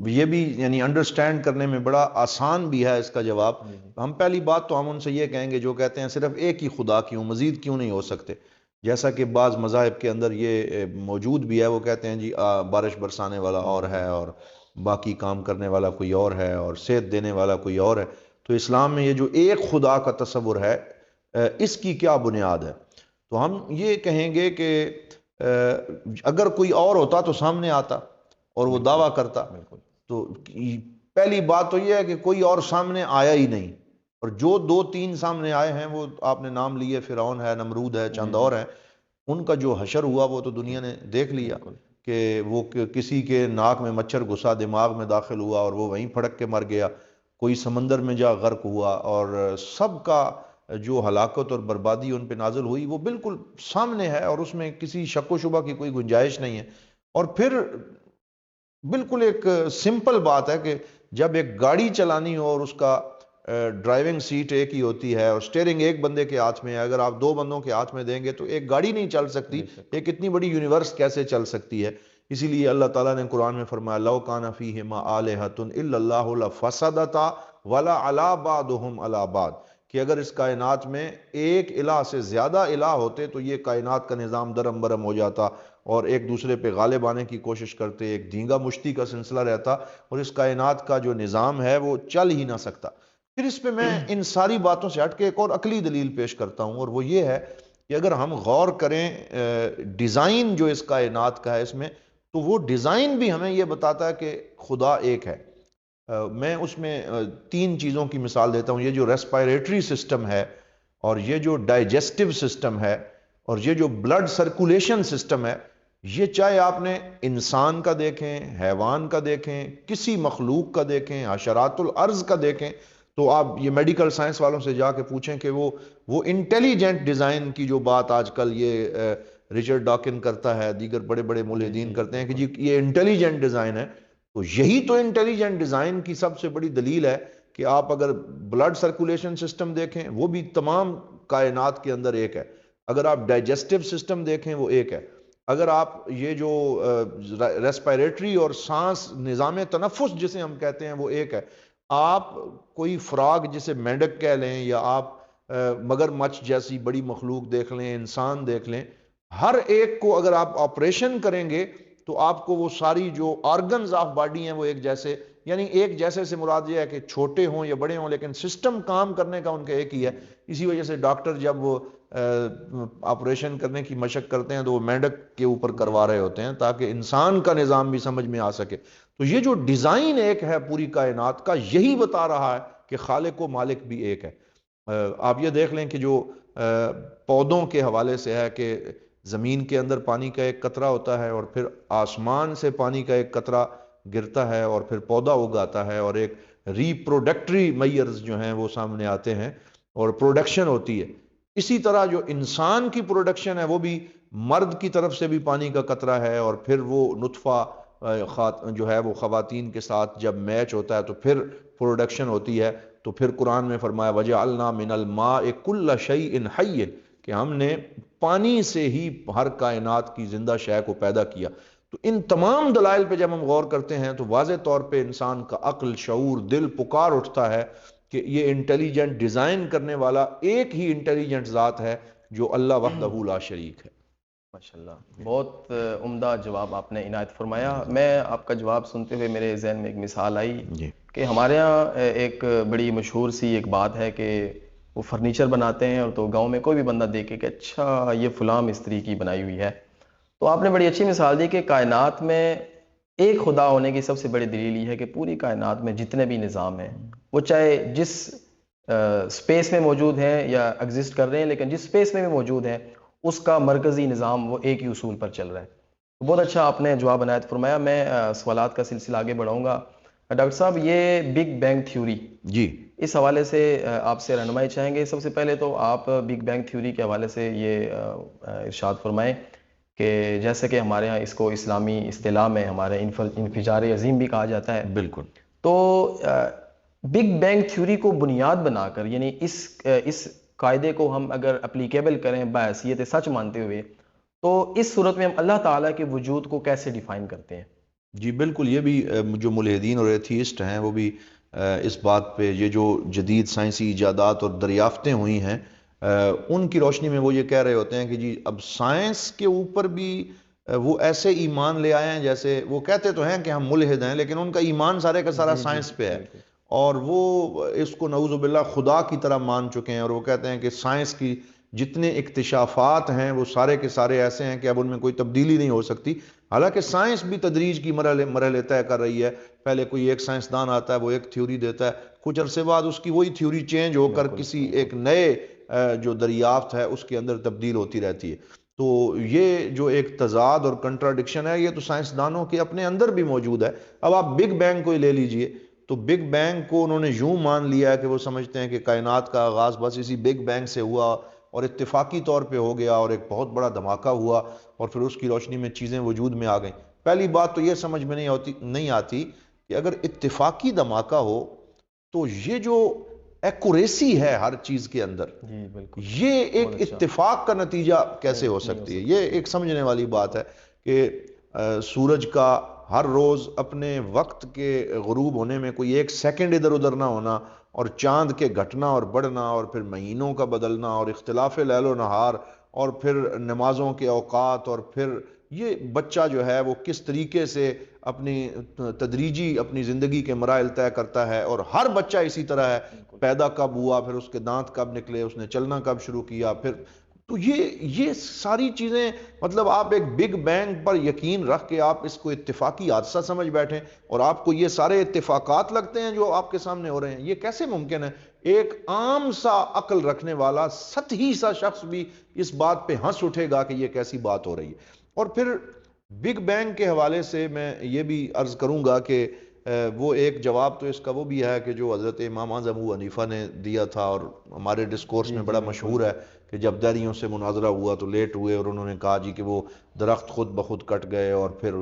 یہ بھی یعنی انڈرسٹینڈ کرنے میں بڑا آسان بھی ہے اس کا جواب۔ ہم پہلی بات تو ہم ان سے یہ کہیں گے جو کہتے ہیں صرف ایک ہی خدا کیوں، مزید کیوں نہیں ہو سکتے، جیسا کہ بعض مذاہب کے اندر یہ موجود بھی ہے، وہ کہتے ہیں جی بارش برسانے والا اور ہے، اور باقی کام کرنے والا کوئی اور ہے، اور صحت دینے والا کوئی اور ہے۔ تو اسلام میں یہ جو ایک خدا کا تصور ہے، اس کی کیا بنیاد ہے؟ تو ہم یہ کہیں گے کہ اگر کوئی اور ہوتا تو سامنے آتا اور وہ دعویٰ کرتا، تو پہلی بات تو یہ ہے کہ کوئی اور سامنے آیا ہی نہیں، اور جو 2-3 سامنے آئے ہیں وہ آپ نے نام لیے، فرعون ہے، نمرود ہے، چند اور ہیں، ان کا جو حشر ہوا وہ تو دنیا نے دیکھ لیا کہ وہ کسی کے ناک میں مچھر گھسا، دماغ میں داخل ہوا اور وہ وہیں پھڑک کے مر گیا، کوئی سمندر میں جا غرق ہوا، اور سب کا جو ہلاکت اور بربادی ان پہ نازل ہوئی وہ بالکل سامنے ہے، اور اس میں کسی شک و شبہ کی کوئی گنجائش نہیں ہے۔ اور پھر بالکل ایک سمپل بات ہے کہ جب ایک گاڑی چلانی ہو اور اس کا ڈرائیونگ سیٹ ایک ہی ہوتی ہے اور سٹیئرنگ ایک بندے کے ہاتھ میں ہے، اگر آپ دو بندوں کے ہاتھ میں دیں گے تو ایک گاڑی نہیں چل سکتی، ایک اتنی بڑی یونیورس کیسے چل سکتی ہے؟ اسی لیے اللہ تعالیٰ نے قرآن میں فرمایا لو کان فیہما آلہۃ الا اللہ لفسدتا ولعلی بعضهم علی بعض، کہ اگر اس کائنات میں ایک الہ سے زیادہ الہ ہوتے تو یہ کائنات کا نظام درم برم ہو جاتا اور ایک دوسرے پہ غالب آنے کی کوشش کرتے، ایک دھینگا مشتی کا سلسلہ رہتا اور اس کائنات کا جو نظام ہے وہ چل ہی نہ سکتا۔ پھر اس پہ میں ان ساری باتوں سے ہٹ کے ایک اور عقلی دلیل پیش کرتا ہوں، اور وہ یہ ہے کہ اگر ہم غور کریں ڈیزائن جو اس کائنات کا ہے اس میں، تو وہ ڈیزائن بھی ہمیں یہ بتاتا ہے کہ خدا ایک ہے۔ میں اس میں تین چیزوں کی مثال دیتا ہوں۔ یہ جو ریسپائریٹری سسٹم ہے، اور یہ جو ڈائجسٹو سسٹم ہے، اور یہ جو بلڈ سرکولیشن سسٹم ہے، یہ چاہے آپ نے انسان کا دیکھیں، حیوان کا دیکھیں، کسی مخلوق کا دیکھیں، حشرات الارض کا دیکھیں، تو آپ یہ میڈیکل سائنس والوں سے جا کے پوچھیں کہ وہ انٹیلیجنٹ ڈیزائن کی جو بات آج کل یہ رچرڈ ڈاکن کرتا ہے، دیگر بڑے بڑے ملحدین کرتے ہیں کہ جی یہ انٹیلیجنٹ ڈیزائن ہے، تو یہی تو انٹیلیجنٹ ڈیزائن کی سب سے بڑی دلیل ہے کہ آپ اگر بلڈ سرکولیشن سسٹم دیکھیں وہ بھی تمام کائنات کے اندر ایک ہے، اگر آپ ڈائجسٹو سسٹم دیکھیں وہ ایک ہے، اگر آپ یہ جو ریسپائریٹری اور سانس نظام تنفس جسے ہم کہتے ہیں وہ ایک ہے، آپ کوئی فراگ جسے مینڈک کہہ لیں، یا آپ مگر مچھ جیسی بڑی مخلوق دیکھ لیں، انسان دیکھ لیں، ہر ایک کو اگر آپ آپریشن کریں گے تو آپ کو وہ ساری جو آرگنز آف باڈی ہیں وہ ایک جیسے، یعنی ایک جیسے سے مراد یہ ہے کہ چھوٹے ہوں یا بڑے ہوں لیکن سسٹم کام کرنے کا ان کا ایک ہی ہے۔ اسی وجہ سے ڈاکٹر جب وہ آپریشن کرنے کی مشق کرتے ہیں تو وہ مینڈک کے اوپر کروا رہے ہوتے ہیں تاکہ انسان کا نظام بھی سمجھ میں آ سکے۔ تو یہ جو ڈیزائن ایک ہے پوری کائنات کا، یہی بتا رہا ہے کہ خالق و مالک بھی ایک ہے۔ آپ یہ دیکھ لیں کہ جو پودوں کے حوالے سے ہے کہ زمین کے اندر پانی کا ایک قطرہ ہوتا ہے اور پھر آسمان سے پانی کا ایک قطرہ گرتا ہے اور پھر پودا اگاتا ہے، اور ایک ری پروڈکٹری میئرز جو ہیں وہ سامنے آتے ہیں اور پروڈکشن ہوتی ہے۔ اسی طرح جو انسان کی پروڈکشن ہے وہ بھی مرد کی طرف سے بھی پانی کا قطرہ ہے، اور پھر وہ نطفہ جو ہے وہ خواتین کے ساتھ جب میچ ہوتا ہے تو پھر پروڈکشن ہوتی ہے۔ تو پھر قرآن میں فرمایا وَجَعَلْنَا مِنَ الْمَاءِ كُلَّ شَيْءٍ حَيٍّ، کہ ہم نے پانی سے ہی ہر کائنات کی زندہ شے کو پیدا کیا۔ تو ان تمام دلائل پہ جب ہم غور کرتے ہیں تو واضح طور پہ انسان کا عقل، شعور، دل پکار اٹھتا ہے کہ یہ انٹیلیجنٹ ڈیزائن کرنے والا ایک ہی انٹیلیجنٹ ذات ہے جو اللہ وحدہ لا شریک ہے۔ ماشاءاللہ، بہت عمدہ جواب آپ نے عنایت فرمایا۔ میں آپ کا جواب سنتے ہوئے میرے ذہن میں ایک مثال آئی کہ ہمارے ہاں ایک بڑی مشہور سی ایک بات ہے کہ وہ فرنیچر بناتے ہیں، اور تو گاؤں میں کوئی بھی بندہ دیکھے کہ اچھا یہ فلاں مستری کی بنائی ہوئی ہے۔ تو آپ نے بڑی اچھی مثال دی کہ کائنات میں ایک خدا ہونے کی سب سے بڑی دلیل یہ ہے کہ پوری کائنات میں جتنے بھی نظام ہیں وہ چاہے جس سپیس میں موجود ہیں یا ایگزسٹ کر رہے ہیں، لیکن جس سپیس میں بھی موجود ہیں اس کا مرکزی نظام وہ ایک ہی اصول پر چل رہا ہے۔ بہت اچھا آپ نے جواب عنایت فرمایا۔ میں سوالات کا سلسلہ آگے بڑھاؤں گا۔ ڈاکٹر صاحب، یہ بگ بینگ تھیوری، جی، اس حوالے سے آپ سے رہنمائی چاہیں گے۔ سب سے پہلے تو آپ بگ بینگ تھیوری کے حوالے سے یہ ارشاد فرمائیں کہ جیسے کہ ہمارے ہاں اس کو اسلامی اصطلاح میں ہمارے انفجار عظیم بھی کہا جاتا ہے، بالکل، تو بگ بینگ تھیوری کو بنیاد بنا کر، یعنی اس قاعدے کو ہم اگر اپلیکیبل کریں بحیثیت سچ مانتے ہوئے، تو اس صورت میں ہم اللہ تعالیٰ کے وجود کو کیسے ڈیفائن کرتے ہیں؟ جی بالکل، یہ بھی جو ملحدین اور ایتھیسٹ ہیں وہ بھی اس بات پہ، یہ جو جدید سائنسی ایجادات اور دریافتیں ہوئی ہیں ان کی روشنی میں وہ یہ کہہ رہے ہوتے ہیں کہ جی اب سائنس کے اوپر بھی وہ ایسے ایمان لے آئے ہیں جیسے وہ کہتے تو ہیں کہ ہم ملحد ہیں، لیکن ان کا ایمان سارے کا سارا سائنس پہ ہے، اور وہ اس کو نعوذ باللہ خدا کی طرح مان چکے ہیں، اور وہ کہتے ہیں کہ سائنس کی جتنے اکتشافات ہیں وہ سارے کے سارے ایسے ہیں کہ اب ان میں کوئی تبدیلی نہیں ہو سکتی۔ حالانکہ سائنس بھی تدریج کی مرحلے طے کر رہی ہے۔ پہلے کوئی ایک سائنسدان آتا ہے، وہ ایک تھیوری دیتا ہے، کچھ عرصے بعد اس کی وہی تھیوری چینج ہو کر کسی ایک نئے جو دریافت ہے اس کے اندر تبدیل ہوتی رہتی ہے۔ تو یہ جو ایک تضاد اور کنٹراڈکشن ہے، یہ تو سائنسدانوں کے اپنے اندر بھی موجود ہے۔ اب آپ بگ بینگ کو ہی لے لیجئے، تو بگ بینگ کو انہوں نے یوں مان لیا ہے کہ وہ سمجھتے ہیں کہ کائنات کا آغاز بس اسی بگ بینگ سے ہوا اور اتفاقی طور پہ ہو گیا اور ایک بہت بڑا دھماکہ ہوا اور پھر اس کی روشنی میں چیزیں وجود میں آ گئیں۔ پہلی بات تو یہ سمجھ میں نہیں آتی کہ اگر اتفاقی دھماکہ ہو تو یہ جو ایکوریسی ہے ہر چیز کے اندر، جی بالکل، یہ ایک بہت اچھا، اتفاق کا نتیجہ کیسے ہو سکتی ہے؟ یہ ایک سمجھنے والی بات ہے کہ سورج کا ہر روز اپنے وقت کے غروب ہونے میں کوئی ایک سیکنڈ ادھر ادھر نہ ہونا، اور چاند کے گھٹنا اور بڑھنا، اور پھر مہینوں کا بدلنا، اور اختلاف لیل و نہار، اور پھر نمازوں کے اوقات، اور پھر یہ بچہ جو ہے وہ کس طریقے سے اپنی تدریجی اپنی زندگی کے مراحل طے کرتا ہے، اور ہر بچہ اسی طرح ہے، پیدا کب ہوا، پھر اس کے دانت کب نکلے، اس نے چلنا کب شروع کیا، پھر تو یہ ساری چیزیں، مطلب آپ ایک بگ بینگ پر یقین رکھ کے آپ اس کو اتفاقی حادثہ سمجھ بیٹھیں اور آپ کو یہ سارے اتفاقات لگتے ہیں جو آپ کے سامنے ہو رہے ہیں، یہ کیسے ممکن ہے؟ ایک عام سا عقل رکھنے والا سطحی سا شخص بھی اس بات پہ ہنس اٹھے گا کہ یہ کیسی بات ہو رہی ہے۔ اور پھر بگ بینگ کے حوالے سے میں یہ بھی عرض کروں گا کہ وہ ایک جواب تو اس کا وہ بھی ہے کہ جو حضرت امام اعظم ابو حنیفہ نے دیا تھا اور ہمارے ڈسکورس میں بڑا مشہور ہے کہ جب دہریوں سے مناظرہ ہوا تو لیٹ ہوئے اور انہوں نے کہا جی کہ وہ درخت خود بخود کٹ گئے اور پھر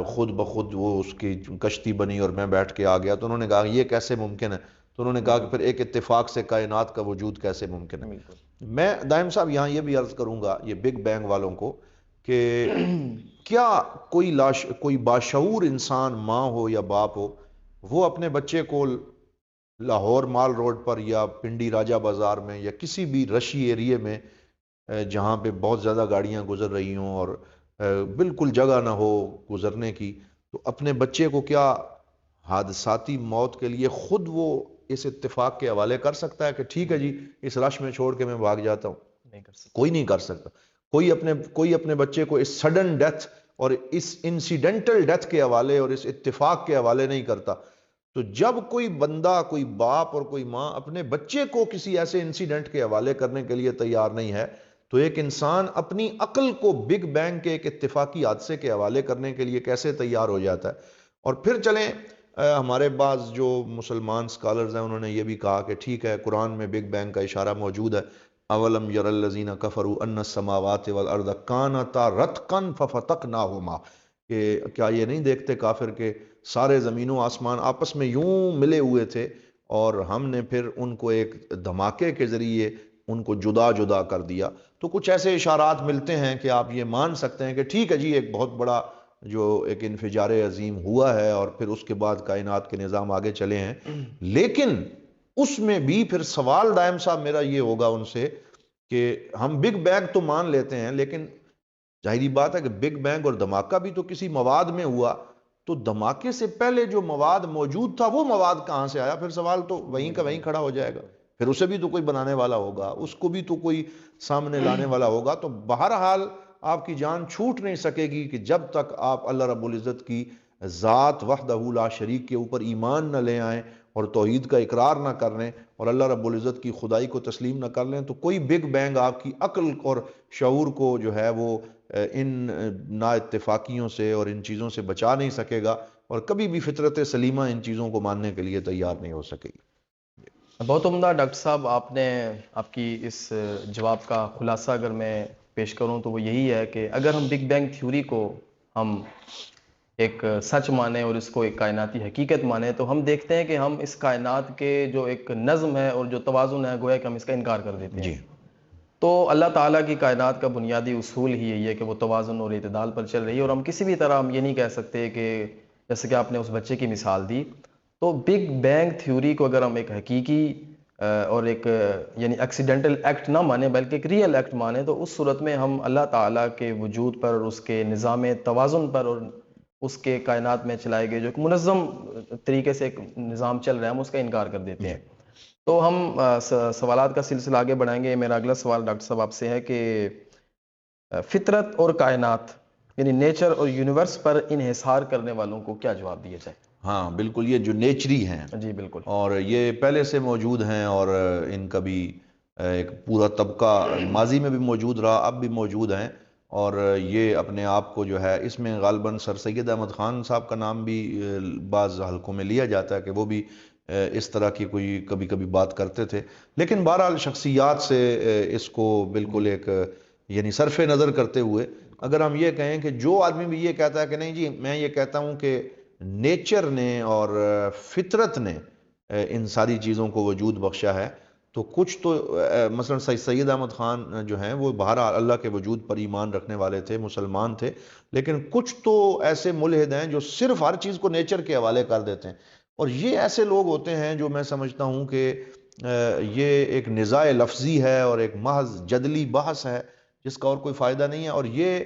خود بخود وہ اس کی کشتی بنی اور میں بیٹھ کے آ گیا، تو انہوں نے کہا یہ کیسے ممکن ہے؟ تو انہوں نے کہا کہ پھر ایک اتفاق سے کائنات کا وجود کیسے ممکن ہے؟ میں دائم صاحب یہاں یہ بھی عرض کروں گا یہ بگ بینگ والوں کو کہ کیا کوئی باشعور انسان، ماں ہو یا باپ ہو، وہ اپنے بچے کو لاہور مال روڈ پر یا پنڈی راجہ بازار میں یا کسی بھی رشی ایریے میں جہاں پہ بہت زیادہ گاڑیاں گزر رہی ہوں اور بالکل جگہ نہ ہو گزرنے کی، تو اپنے بچے کو کیا حادثاتی موت کے لیے خود وہ اس اتفاق کے حوالے کر سکتا ہے کہ ٹھیک ہے جی اس رش میں چھوڑ کے میں بھاگ جاتا ہوں؟ نہیں کر سکتا، کوئی نہیں کر سکتا۔ کوئی اپنے بچے کو اس سڈن ڈیتھ اور اس انسیڈنٹل ڈیتھ کے حوالے اور اس اتفاق کے حوالے نہیں کرتا۔ تو جب کوئی بندہ، کوئی باپ اور کوئی ماں اپنے بچے کو کسی ایسے انسیڈنٹ کے حوالے کرنے کے لیے تیار نہیں ہے، تو ایک انسان اپنی عقل کو بگ بینگ کے ایک اتفاقی حادثے کے حوالے کرنے کے لیے کیسے تیار ہو جاتا ہے؟ اور پھر چلیں ہمارے بعض جو مسلمان سکالرز ہیں انہوں نے یہ بھی کہا کہ ٹھیک ہے قرآن میں بگ بینگ کا اشارہ موجود ہے، اولم یر الذین کفروا ان السماوات والارض کانتا رتقا ففتقناہما، کہ کیا یہ نہیں دیکھتے کافر کہ سارے زمین و آسمان آپس میں یوں ملے ہوئے تھے اور ہم نے پھر ان کو ایک دھماکے کے ذریعے ان کو جدا جدا کر دیا۔ تو کچھ ایسے اشارات ملتے ہیں کہ آپ یہ مان سکتے ہیں کہ ٹھیک ہے جی ایک بہت بڑا جو ایک انفجار عظیم ہوا ہے اور پھر اس کے بعد کائنات کے نظام آگے چلے ہیں، لیکن اس میں بھی پھر سوال دائم صاحب میرا یہ ہوگا ان سے کہ ہم بگ بینگ تو مان لیتے ہیں، لیکن ظاہری بات ہے کہ بگ بینگ اور دھماکہ بھی تو کسی مواد میں ہوا، تو دھماکے سے پہلے جو مواد موجود تھا وہ مواد کہاں سے آیا؟ پھر سوال تو وہیں کا وہیں کھڑا ہو جائے گا، پھر اسے بھی تو کوئی بنانے والا ہوگا، اس کو بھی تو کوئی سامنے لانے والا ہوگا۔ تو بہرحال آپ کی جان چھوٹ نہیں سکے گی کہ جب تک آپ اللہ رب العزت کی ذات وحدہ لا شریک کے اوپر ایمان نہ لے آئیں اور توحید کا اقرار نہ کر لیں اور اللہ رب العزت کی خدائی کو تسلیم نہ کر لیں، تو کوئی بگ بینگ آپ کی عقل اور شعور کو جو ہے وہ ان نا اتفاقیوں سے اور ان چیزوں سے بچا نہیں سکے گا، اور کبھی بھی فطرت سلیمہ ان چیزوں کو ماننے کے لیے تیار نہیں ہو سکے گی۔ بہت عمدہ ڈاکٹر صاحب، آپ کی اس جواب کا خلاصہ اگر میں پیش کروں تو وہ یہی ہے کہ اگر ہم بگ بینگ تھیوری کو ہم ایک سچ مانیں اور اس کو ایک کائناتی حقیقت مانیں، تو ہم دیکھتے ہیں کہ ہم اس کائنات کے جو ایک نظم ہے اور جو توازن ہے گویا کہ ہم اس کا انکار کر دیتے ہیں۔ جی تو اللہ تعالیٰ کی کائنات کا بنیادی اصول ہی یہی ہے کہ وہ توازن اور اعتدال پر چل رہی ہے، اور ہم کسی بھی طرح ہم یہ نہیں کہہ سکتے کہ جیسے کہ آپ نے اس بچے کی مثال دی، تو بگ بینگ تھیوری کو اگر ہم ایک حقیقی اور ایک یعنی ایکسیڈنٹل ایکٹ نہ مانیں بلکہ ایک ریئل ایکٹ مانیں، تو اس صورت میں ہم اللہ تعالیٰ کے وجود پر، اس کے نظام توازن پر اور اس کے کائنات میں چلائے گئے جو ایک منظم طریقے سے ایک نظام چل رہا ہے ہم اس کا انکار کر دیتے ہیں۔ تو ہم سوالات کا سلسلہ آگے بڑھائیں گے۔ میرا اگلا سوال ڈاکٹر صاحب آپ سے ہے کہ فطرت اور کائنات یعنی نیچر اور یونیورس پر انحصار کرنے والوں کو کیا جواب دیا جائے؟ ہاں بالکل، یہ جو نیچری ہیں جی بالکل، اور یہ پہلے سے موجود ہیں اور ان کا بھی ایک پورا طبقہ ماضی میں بھی موجود رہا، اب بھی موجود ہیں، اور یہ اپنے آپ کو جو ہے اس میں غالباً سر سید احمد خان صاحب کا نام بھی بعض حلقوں میں لیا جاتا ہے کہ وہ بھی اس طرح کی کوئی کبھی کبھی بات کرتے تھے، لیکن بہرحال شخصیات سے اس کو بالکل ایک یعنی صرف نظر کرتے ہوئے اگر ہم یہ کہیں کہ جو آدمی بھی یہ کہتا ہے کہ نہیں جی میں یہ کہتا ہوں کہ نیچر نے اور فطرت نے ان ساری چیزوں کو وجود بخشا ہے، تو کچھ تو مثلا سید احمد خان جو ہیں وہ بہرحال اللہ کے وجود پر ایمان رکھنے والے تھے، مسلمان تھے، لیکن کچھ تو ایسے ملحد ہیں جو صرف ہر چیز کو نیچر کے حوالے کر دیتے ہیں، اور یہ ایسے لوگ ہوتے ہیں جو میں سمجھتا ہوں کہ یہ ایک نزاع لفظی ہے اور ایک محض جدلی بحث ہے جس کا اور کوئی فائدہ نہیں ہے، اور یہ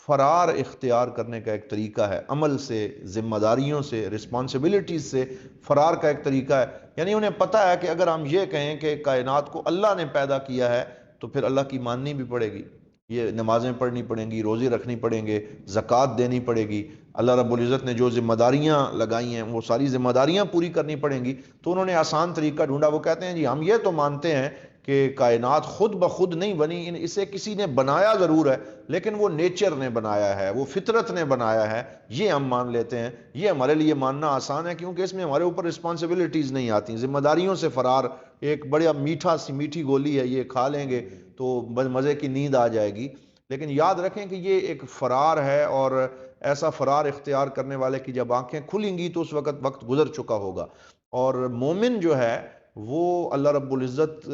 فرار اختیار کرنے کا ایک طریقہ ہے، عمل سے، ذمہ داریوں سے، رسپانسبلٹیز سے فرار کا ایک طریقہ ہے، یعنی انہیں پتہ ہے کہ اگر ہم یہ کہیں کہ کائنات کو اللہ نے پیدا کیا ہے تو پھر اللہ کی ماننی بھی پڑے گی، یہ نمازیں پڑھنی پڑیں گی، روزے رکھنی پڑیں گے، زکوٰۃ دینی پڑے گی، اللہ رب العزت نے جو ذمہ داریاں لگائی ہیں وہ ساری ذمہ داریاں پوری کرنی پڑیں گی، تو انہوں نے آسان طریقہ ڈھونڈا، وہ کہتے ہیں جی ہم یہ تو مانتے ہیں کہ کائنات خود بخود نہیں بنی، اسے کسی نے بنایا ضرور ہے، لیکن وہ نیچر نے بنایا ہے، وہ فطرت نے بنایا ہے، یہ ہم مان لیتے ہیں، یہ ہمارے لیے ماننا آسان ہے کیونکہ اس میں ہمارے اوپر رسپانسبلٹیز نہیں آتی، ذمہ داریوں سے فرار ایک بڑا میٹھی گولی ہے، یہ کھا لیں گے تو مزے کی نیند آ جائے گی، لیکن یاد رکھیں کہ یہ ایک فرار ہے، اور ایسا فرار اختیار کرنے والے کی جب آنکھیں کھلیں گی تو اس وقت گزر چکا ہوگا، اور مومن جو ہے وہ اللہ رب العزت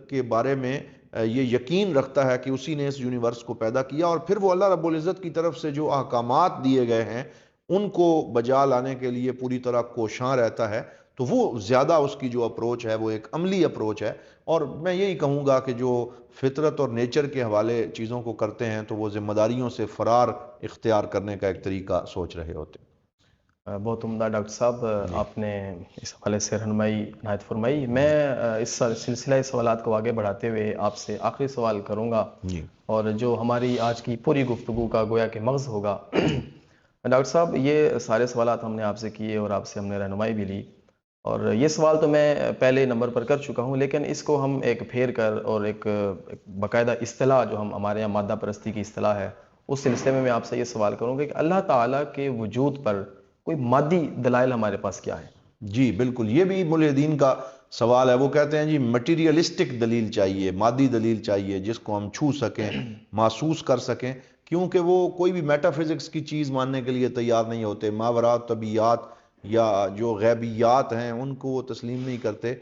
کے بارے میں یہ یقین رکھتا ہے کہ اسی نے اس یونیورس کو پیدا کیا، اور پھر وہ اللہ رب العزت کی طرف سے جو احکامات دیے گئے ہیں ان کو بجا لانے کے لیے پوری طرح کوشاں رہتا ہے، تو وہ زیادہ اس کی جو اپروچ ہے وہ ایک عملی اپروچ ہے، اور میں یہی کہوں گا کہ جو فطرت اور نیچر کے حوالے چیزوں کو کرتے ہیں تو وہ ذمہ داریوں سے فرار اختیار کرنے کا ایک طریقہ سوچ رہے ہوتے ہیں۔ بہت عمدہ ڈاکٹر صاحب، آپ نے اس حوالے سے رہنمائی عنایت فرمائی۔ میں اس سلسلہ سوالات کو آگے بڑھاتے ہوئے آپ سے آخری سوال کروں گا، جی اور جو ہماری آج کی پوری گفتگو کا گویا کہ مغز ہوگا۔ ڈاکٹر صاحب یہ سارے سوالات ہم نے آپ سے کیے اور آپ سے ہم نے رہنمائی بھی لی، اور یہ سوال تو میں پہلے نمبر پر کر چکا ہوں، لیکن اس کو ہم ایک پھیر کر اور ایک باقاعدہ اصطلاح جو ہمارے یہاں مادہ پرستی کی اصطلاح ہے اس سلسلے میں آپ سے یہ سوال کروں گا کہ اللہ تعالیٰ کے وجود پر کوئی مادی دلائل ہمارے پاس کیا ہے؟ جی بالکل، یہ بھی ملحدین کا سوال ہے، وہ کہتے ہیں جی مٹیریلسٹک دلیل چاہیے، مادی دلیل چاہیے جس کو ہم چھو سکیں، محسوس کر سکیں، کیونکہ وہ کوئی بھی میٹا فزکس کی چیز ماننے کے لیے تیار نہیں ہوتے، ماوراء طبیعیات یا جو غیبیات ہیں ان کو وہ تسلیم نہیں کرتے،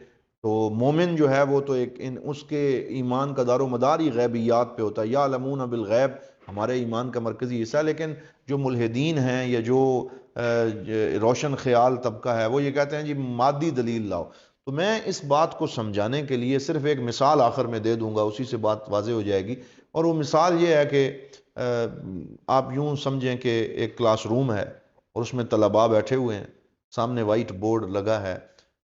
تو مومن جو ہے وہ تو ایک اس کے ایمان کا دار و مدار ہی غیبیات پہ ہوتا ہے، یعلمون بالغیب ہمارے ایمان کا مرکزی حصہ ہے، لیکن جو ملحدین ہیں یا جو روشن خیال طبقہ ہے وہ یہ کہتے ہیں جی مادی دلیل لاؤ، تو میں اس بات کو سمجھانے کے لیے صرف ایک مثال آخر میں دے دوں گا، اسی سے بات واضح ہو جائے گی، اور وہ مثال یہ ہے کہ آپ یوں سمجھیں کہ ایک کلاس روم ہے اور اس میں طلباء بیٹھے ہوئے ہیں، سامنے وائٹ بورڈ لگا ہے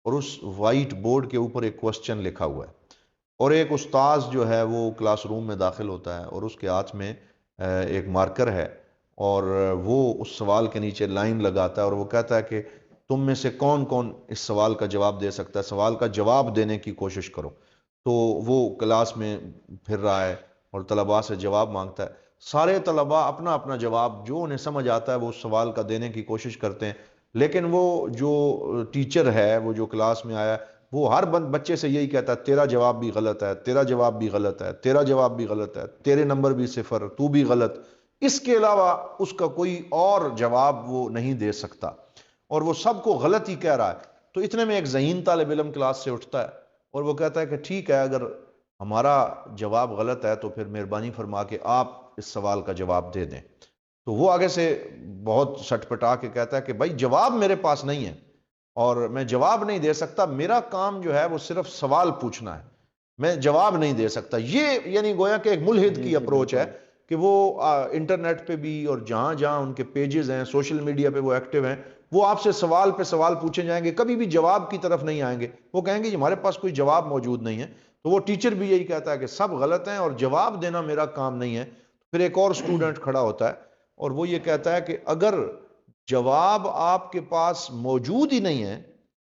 اور اس وائٹ بورڈ کے اوپر ایک کوسچن لکھا ہوا ہے، اور ایک استاذ جو ہے وہ کلاس روم میں داخل ہوتا ہے اور اس کے ہاتھ میں ایک مارکر ہے، اور وہ اس سوال کے نیچے لائن لگاتا ہے اور وہ کہتا ہے کہ تم میں سے کون کون اس سوال کا جواب دے سکتا ہے، سوال کا جواب دینے کی کوشش کرو، تو وہ کلاس میں پھر رہا ہے اور طلباء سے جواب مانگتا ہے، سارے طلباء اپنا اپنا جواب جو انہیں سمجھ آتا ہے وہ اس سوال کا دینے کی کوشش کرتے ہیں، لیکن وہ جو ٹیچر ہے وہ جو کلاس میں آیا وہ ہر بچے سے یہی کہتا ہے تیرا جواب بھی غلط ہے، تیرا جواب بھی غلط ہے، تیرا جواب بھی غلط ہے، تیرے نمبر بھی 0، تو بھی غلط، اس کے علاوہ اس کا کوئی اور جواب وہ نہیں دے سکتا، اور وہ سب کو غلط ہی کہہ رہا ہے، تو اتنے میں ایک ذہین طالب علم کلاس سے اٹھتا ہے اور وہ کہتا ہے کہ ٹھیک ہے اگر ہمارا جواب غلط ہے تو پھر مہربانی فرما کے آپ اس سوال کا جواب دے دیں، تو وہ آگے سے بہت سٹ پٹا کے کہتا ہے کہ بھائی جواب میرے پاس نہیں ہے اور میں جواب نہیں دے سکتا، میرا کام جو ہے وہ صرف سوال پوچھنا ہے، میں جواب نہیں دے سکتا، یہ یعنی گویا کہ ایک ملحد کی اپروچ ہے کہ وہ انٹرنیٹ پہ بھی اور جہاں جہاں ان کے پیجز ہیں، سوشل میڈیا پہ وہ ایکٹیو ہیں، وہ آپ سے سوال پہ سوال پوچھے جائیں گے، کبھی بھی جواب کی طرف نہیں آئیں گے، وہ کہیں گے ہمارے پاس کوئی جواب موجود نہیں ہے، تو وہ ٹیچر بھی یہی کہتا ہے کہ سب غلط ہیں اور جواب دینا میرا کام نہیں ہے، پھر ایک اور سٹوڈنٹ کھڑا ہوتا ہے اور وہ یہ کہتا ہے کہ اگر جواب آپ کے پاس موجود ہی نہیں ہے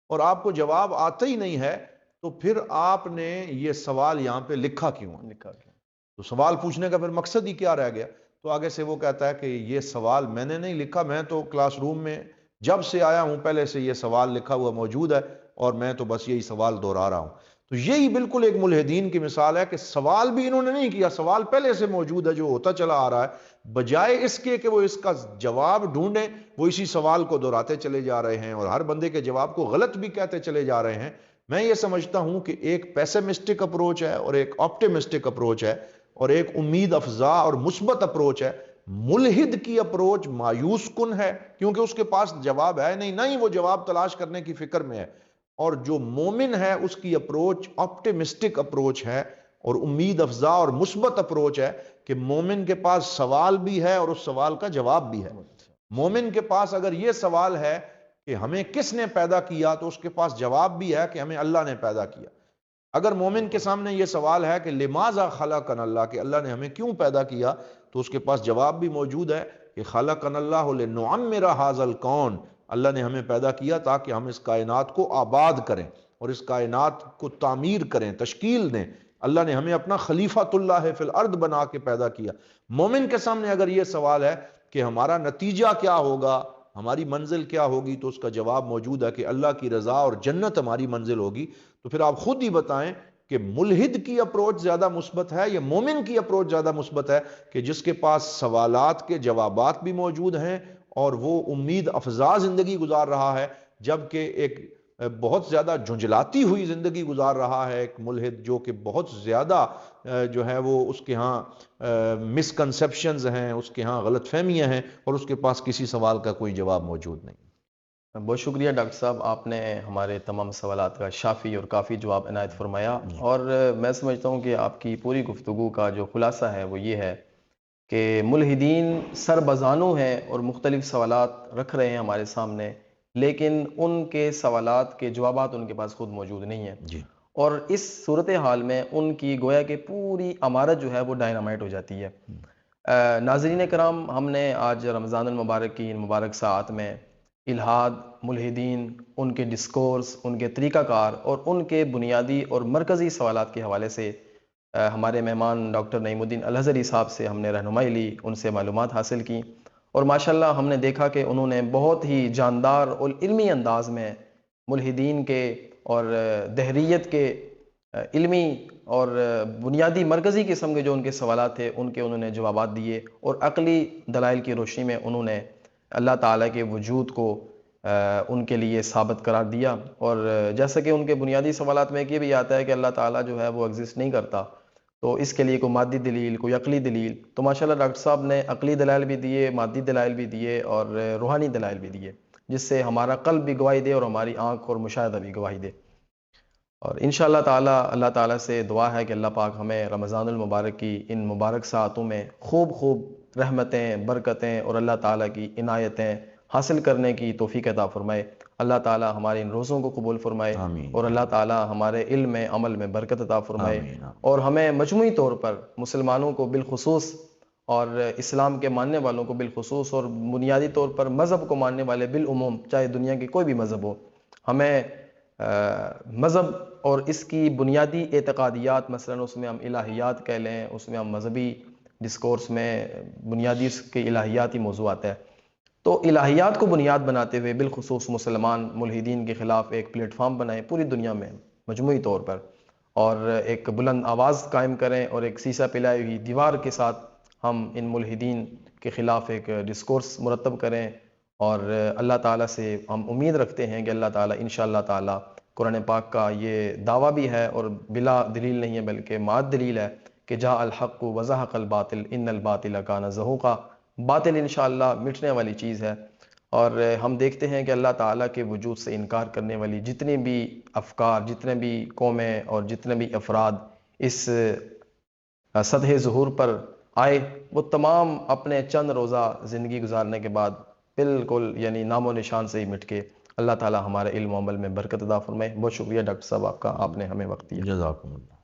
اور آپ کو جواب آتا ہی نہیں ہے تو پھر آپ نے یہ سوال یہاں پہ لکھا کیوں ہے؟ لکھا کیا؟ تو سوال پوچھنے کا پھر مقصد ہی کیا رہ گیا؟ تو آگے سے وہ کہتا ہے کہ یہ سوال میں نے نہیں لکھا، میں تو کلاس روم میں جب سے آیا ہوں پہلے سے یہ سوال لکھا ہوا موجود ہے اور میں تو بس یہی سوال دہرا رہا ہوں۔ تو یہی بالکل ایک ملحدین کی مثال ہے کہ سوال بھی انہوں نے نہیں کیا، سوال پہلے سے موجود ہے جو ہوتا چلا آ رہا ہے، بجائے اس کے کہ وہ اس کا جواب ڈھونڈیں وہ اسی سوال کو دہراتے چلے جا رہے ہیں اور ہر بندے کے جواب کو غلط بھی کہتے چلے جا رہے ہیں۔ میں یہ سمجھتا ہوں کہ ایک پیسمسٹک اپروچ ہے اور ایک آپٹیمسٹک اپروچ ہے اور ایک امید افزا اور مثبت اپروچ ہے۔ ملحد کی اپروچ مایوس کن ہے کیونکہ اس کے پاس جواب ہے نہیں، نہ ہی وہ جواب تلاش کرنے کی فکر میں ہے، اور جو مومن ہے اس کی اپروچ آپٹیمسٹک اپروچ ہے اور امید افزا اور مثبت اپروچ ہے کہ مومن کے پاس سوال بھی ہے اور اس سوال کا جواب بھی ہے۔ مومن کے پاس اگر یہ سوال ہے کہ ہمیں کس نے پیدا کیا تو اس کے پاس جواب بھی ہے کہ ہمیں اللہ نے پیدا کیا۔ اگر مومن کے سامنے یہ سوال ہے کہ لماذا خلقنا اللہ، کہ اللہ نے ہمیں کیوں پیدا کیا، تو اس کے پاس جواب بھی موجود ہے کہ خلقنا اللہ لنعمر ھذا الکون، اللہ نے ہمیں پیدا کیا تاکہ ہم اس کائنات کو آباد کریں اور اس کائنات کو تعمیر کریں، تشکیل دیں۔ اللہ نے ہمیں اپنا خلیفۃ اللہ فی الارض بنا کے پیدا کیا۔ مومن کے سامنے اگر یہ سوال ہے کہ ہمارا نتیجہ کیا ہوگا، ہماری منزل کیا ہوگی، تو اس کا جواب موجود ہے کہ اللہ کی رضا اور جنت ہماری منزل ہوگی۔ تو پھر آپ خود ہی بتائیں کہ ملحد کی اپروچ زیادہ مثبت ہے یا مومن کی اپروچ زیادہ مثبت ہے، کہ جس کے پاس سوالات کے جوابات بھی موجود ہیں اور وہ امید افزا زندگی گزار رہا ہے، جبکہ ایک بہت زیادہ جھنجھلاتی ہوئی زندگی گزار رہا ہے ایک ملحد، جو کہ بہت زیادہ جو ہے وہ اس کے ہاں مسکنسیپشنز ہیں، اس کے ہاں غلط فہمیاں ہیں اور اس کے پاس کسی سوال کا کوئی جواب موجود نہیں۔ بہت شکریہ ڈاکٹر صاحب، آپ نے ہمارے تمام سوالات کا شافی اور کافی جواب عنایت فرمایا، اور میں سمجھتا ہوں کہ آپ کی پوری گفتگو کا جو خلاصہ ہے وہ یہ ہے کہ ملحدین سر بزانو ہیں اور مختلف سوالات رکھ رہے ہیں ہمارے سامنے، لیکن ان کے سوالات کے جوابات ان کے پاس خود موجود نہیں ہیں، جی، اور اس صورتحال میں ان کی گویا کہ پوری عمارت جو ہے وہ ڈائنامائٹ ہو جاتی ہے۔ ناظرین کرام، ہم نے آج رمضان المبارک کی ان مبارک ساعت میں الحاد، ملحدین، ان کے ڈسکورس، ان کے طریقہ کار اور ان کے بنیادی اور مرکزی سوالات کے حوالے سے ہمارے مہمان ڈاکٹر نعیم الدین الازہری صاحب سے ہم نے رہنمائی لی، ان سے معلومات حاصل کی، اور ماشاءاللہ ہم نے دیکھا کہ انہوں نے بہت ہی جاندار اور علمی انداز میں ملحدین کے اور دہریت کے علمی اور بنیادی مرکزی قسم کے جو ان کے سوالات تھے ان کے انہوں نے جوابات دیے، اور عقلی دلائل کی روشنی میں انہوں نے اللہ تعالیٰ کے وجود کو ان کے لیے ثابت قرار دیا۔ اور جیسا کہ ان کے بنیادی سوالات میں یہ بھی آتا ہے کہ اللہ تعالیٰ جو ہے وہ ایگزسٹ نہیں کرتا، تو اس کے لیے کوئی مادی دلیل، کوئی عقلی دلیل، تو ماشاءاللہ ڈاکٹر صاحب نے عقلی دلائل بھی دیے، مادی دلائل بھی دیے اور روحانی دلائل بھی دیے، جس سے ہمارا قلب بھی گواہی دے اور ہماری آنکھ اور مشاہدہ بھی گواہی دے۔ اور انشاءاللہ تعالیٰ اللہ تعالیٰ سے دعا ہے کہ اللہ پاک ہمیں رمضان المبارک کی ان مبارک ساعتوں میں خوب رحمتیں، برکتیں اور اللہ تعالیٰ کی عنایتیں حاصل کرنے کی توفیق عطا فرمائے۔ اللہ تعالیٰ ہمارے ان روزوں کو قبول فرمائے، آمین، اور اللہ تعالیٰ ہمارے علم میں، عمل میں برکت عطا فرمائے، آمین، آمین۔ اور ہمیں مجموعی طور پر مسلمانوں کو بالخصوص اور اسلام کے ماننے والوں کو بالخصوص اور بنیادی طور پر مذہب کو ماننے والے بالعموم، چاہے دنیا کے کوئی بھی مذہب ہو، ہمیں مذہب اور اس کی بنیادی اعتقادیات، مثلا اس میں ہم الہیات کہہ لیں، اس میں ہم مذہبی ڈسکورس میں بنیادی اس کے الہیاتی موضوعات ہے، تو الہیات کو بنیاد بناتے ہوئے بالخصوص مسلمان ملحدین کے خلاف ایک پلیٹ فارم بنائیں پوری دنیا میں مجموعی طور پر، اور ایک بلند آواز قائم کریں اور ایک سیسہ پلائی ہوئی دیوار کے ساتھ ہم ان ملحدین کے خلاف ایک ڈسکورس مرتب کریں، اور اللہ تعالیٰ سے ہم امید رکھتے ہیں کہ اللہ تعالیٰ انشاءاللہ تعالیٰ قرآن پاک کا یہ دعویٰ بھی ہے اور بلا دلیل نہیں ہے بلکہ ماد دلیل ہے کہ جاء الحق وزہق الباطل ان الباطل کان زہوقا، باطل انشاءاللہ مٹنے والی چیز ہے، اور ہم دیکھتے ہیں کہ اللہ تعالیٰ کے وجود سے انکار کرنے والی جتنی بھی افکار، جتنے بھی قومیں اور جتنے بھی افراد اس سطح ظہور پر آئے، وہ تمام اپنے چند روزہ زندگی گزارنے کے بعد بالکل یعنی نام و نشان سے ہی مٹ کے۔ اللہ تعالیٰ ہمارے علم و عمل میں برکت عطا فرمائے۔ بہت شکریہ ڈاکٹر صاحب آپ کا، آپ نے ہمیں وقت دیا۔ جزاکم اللہ۔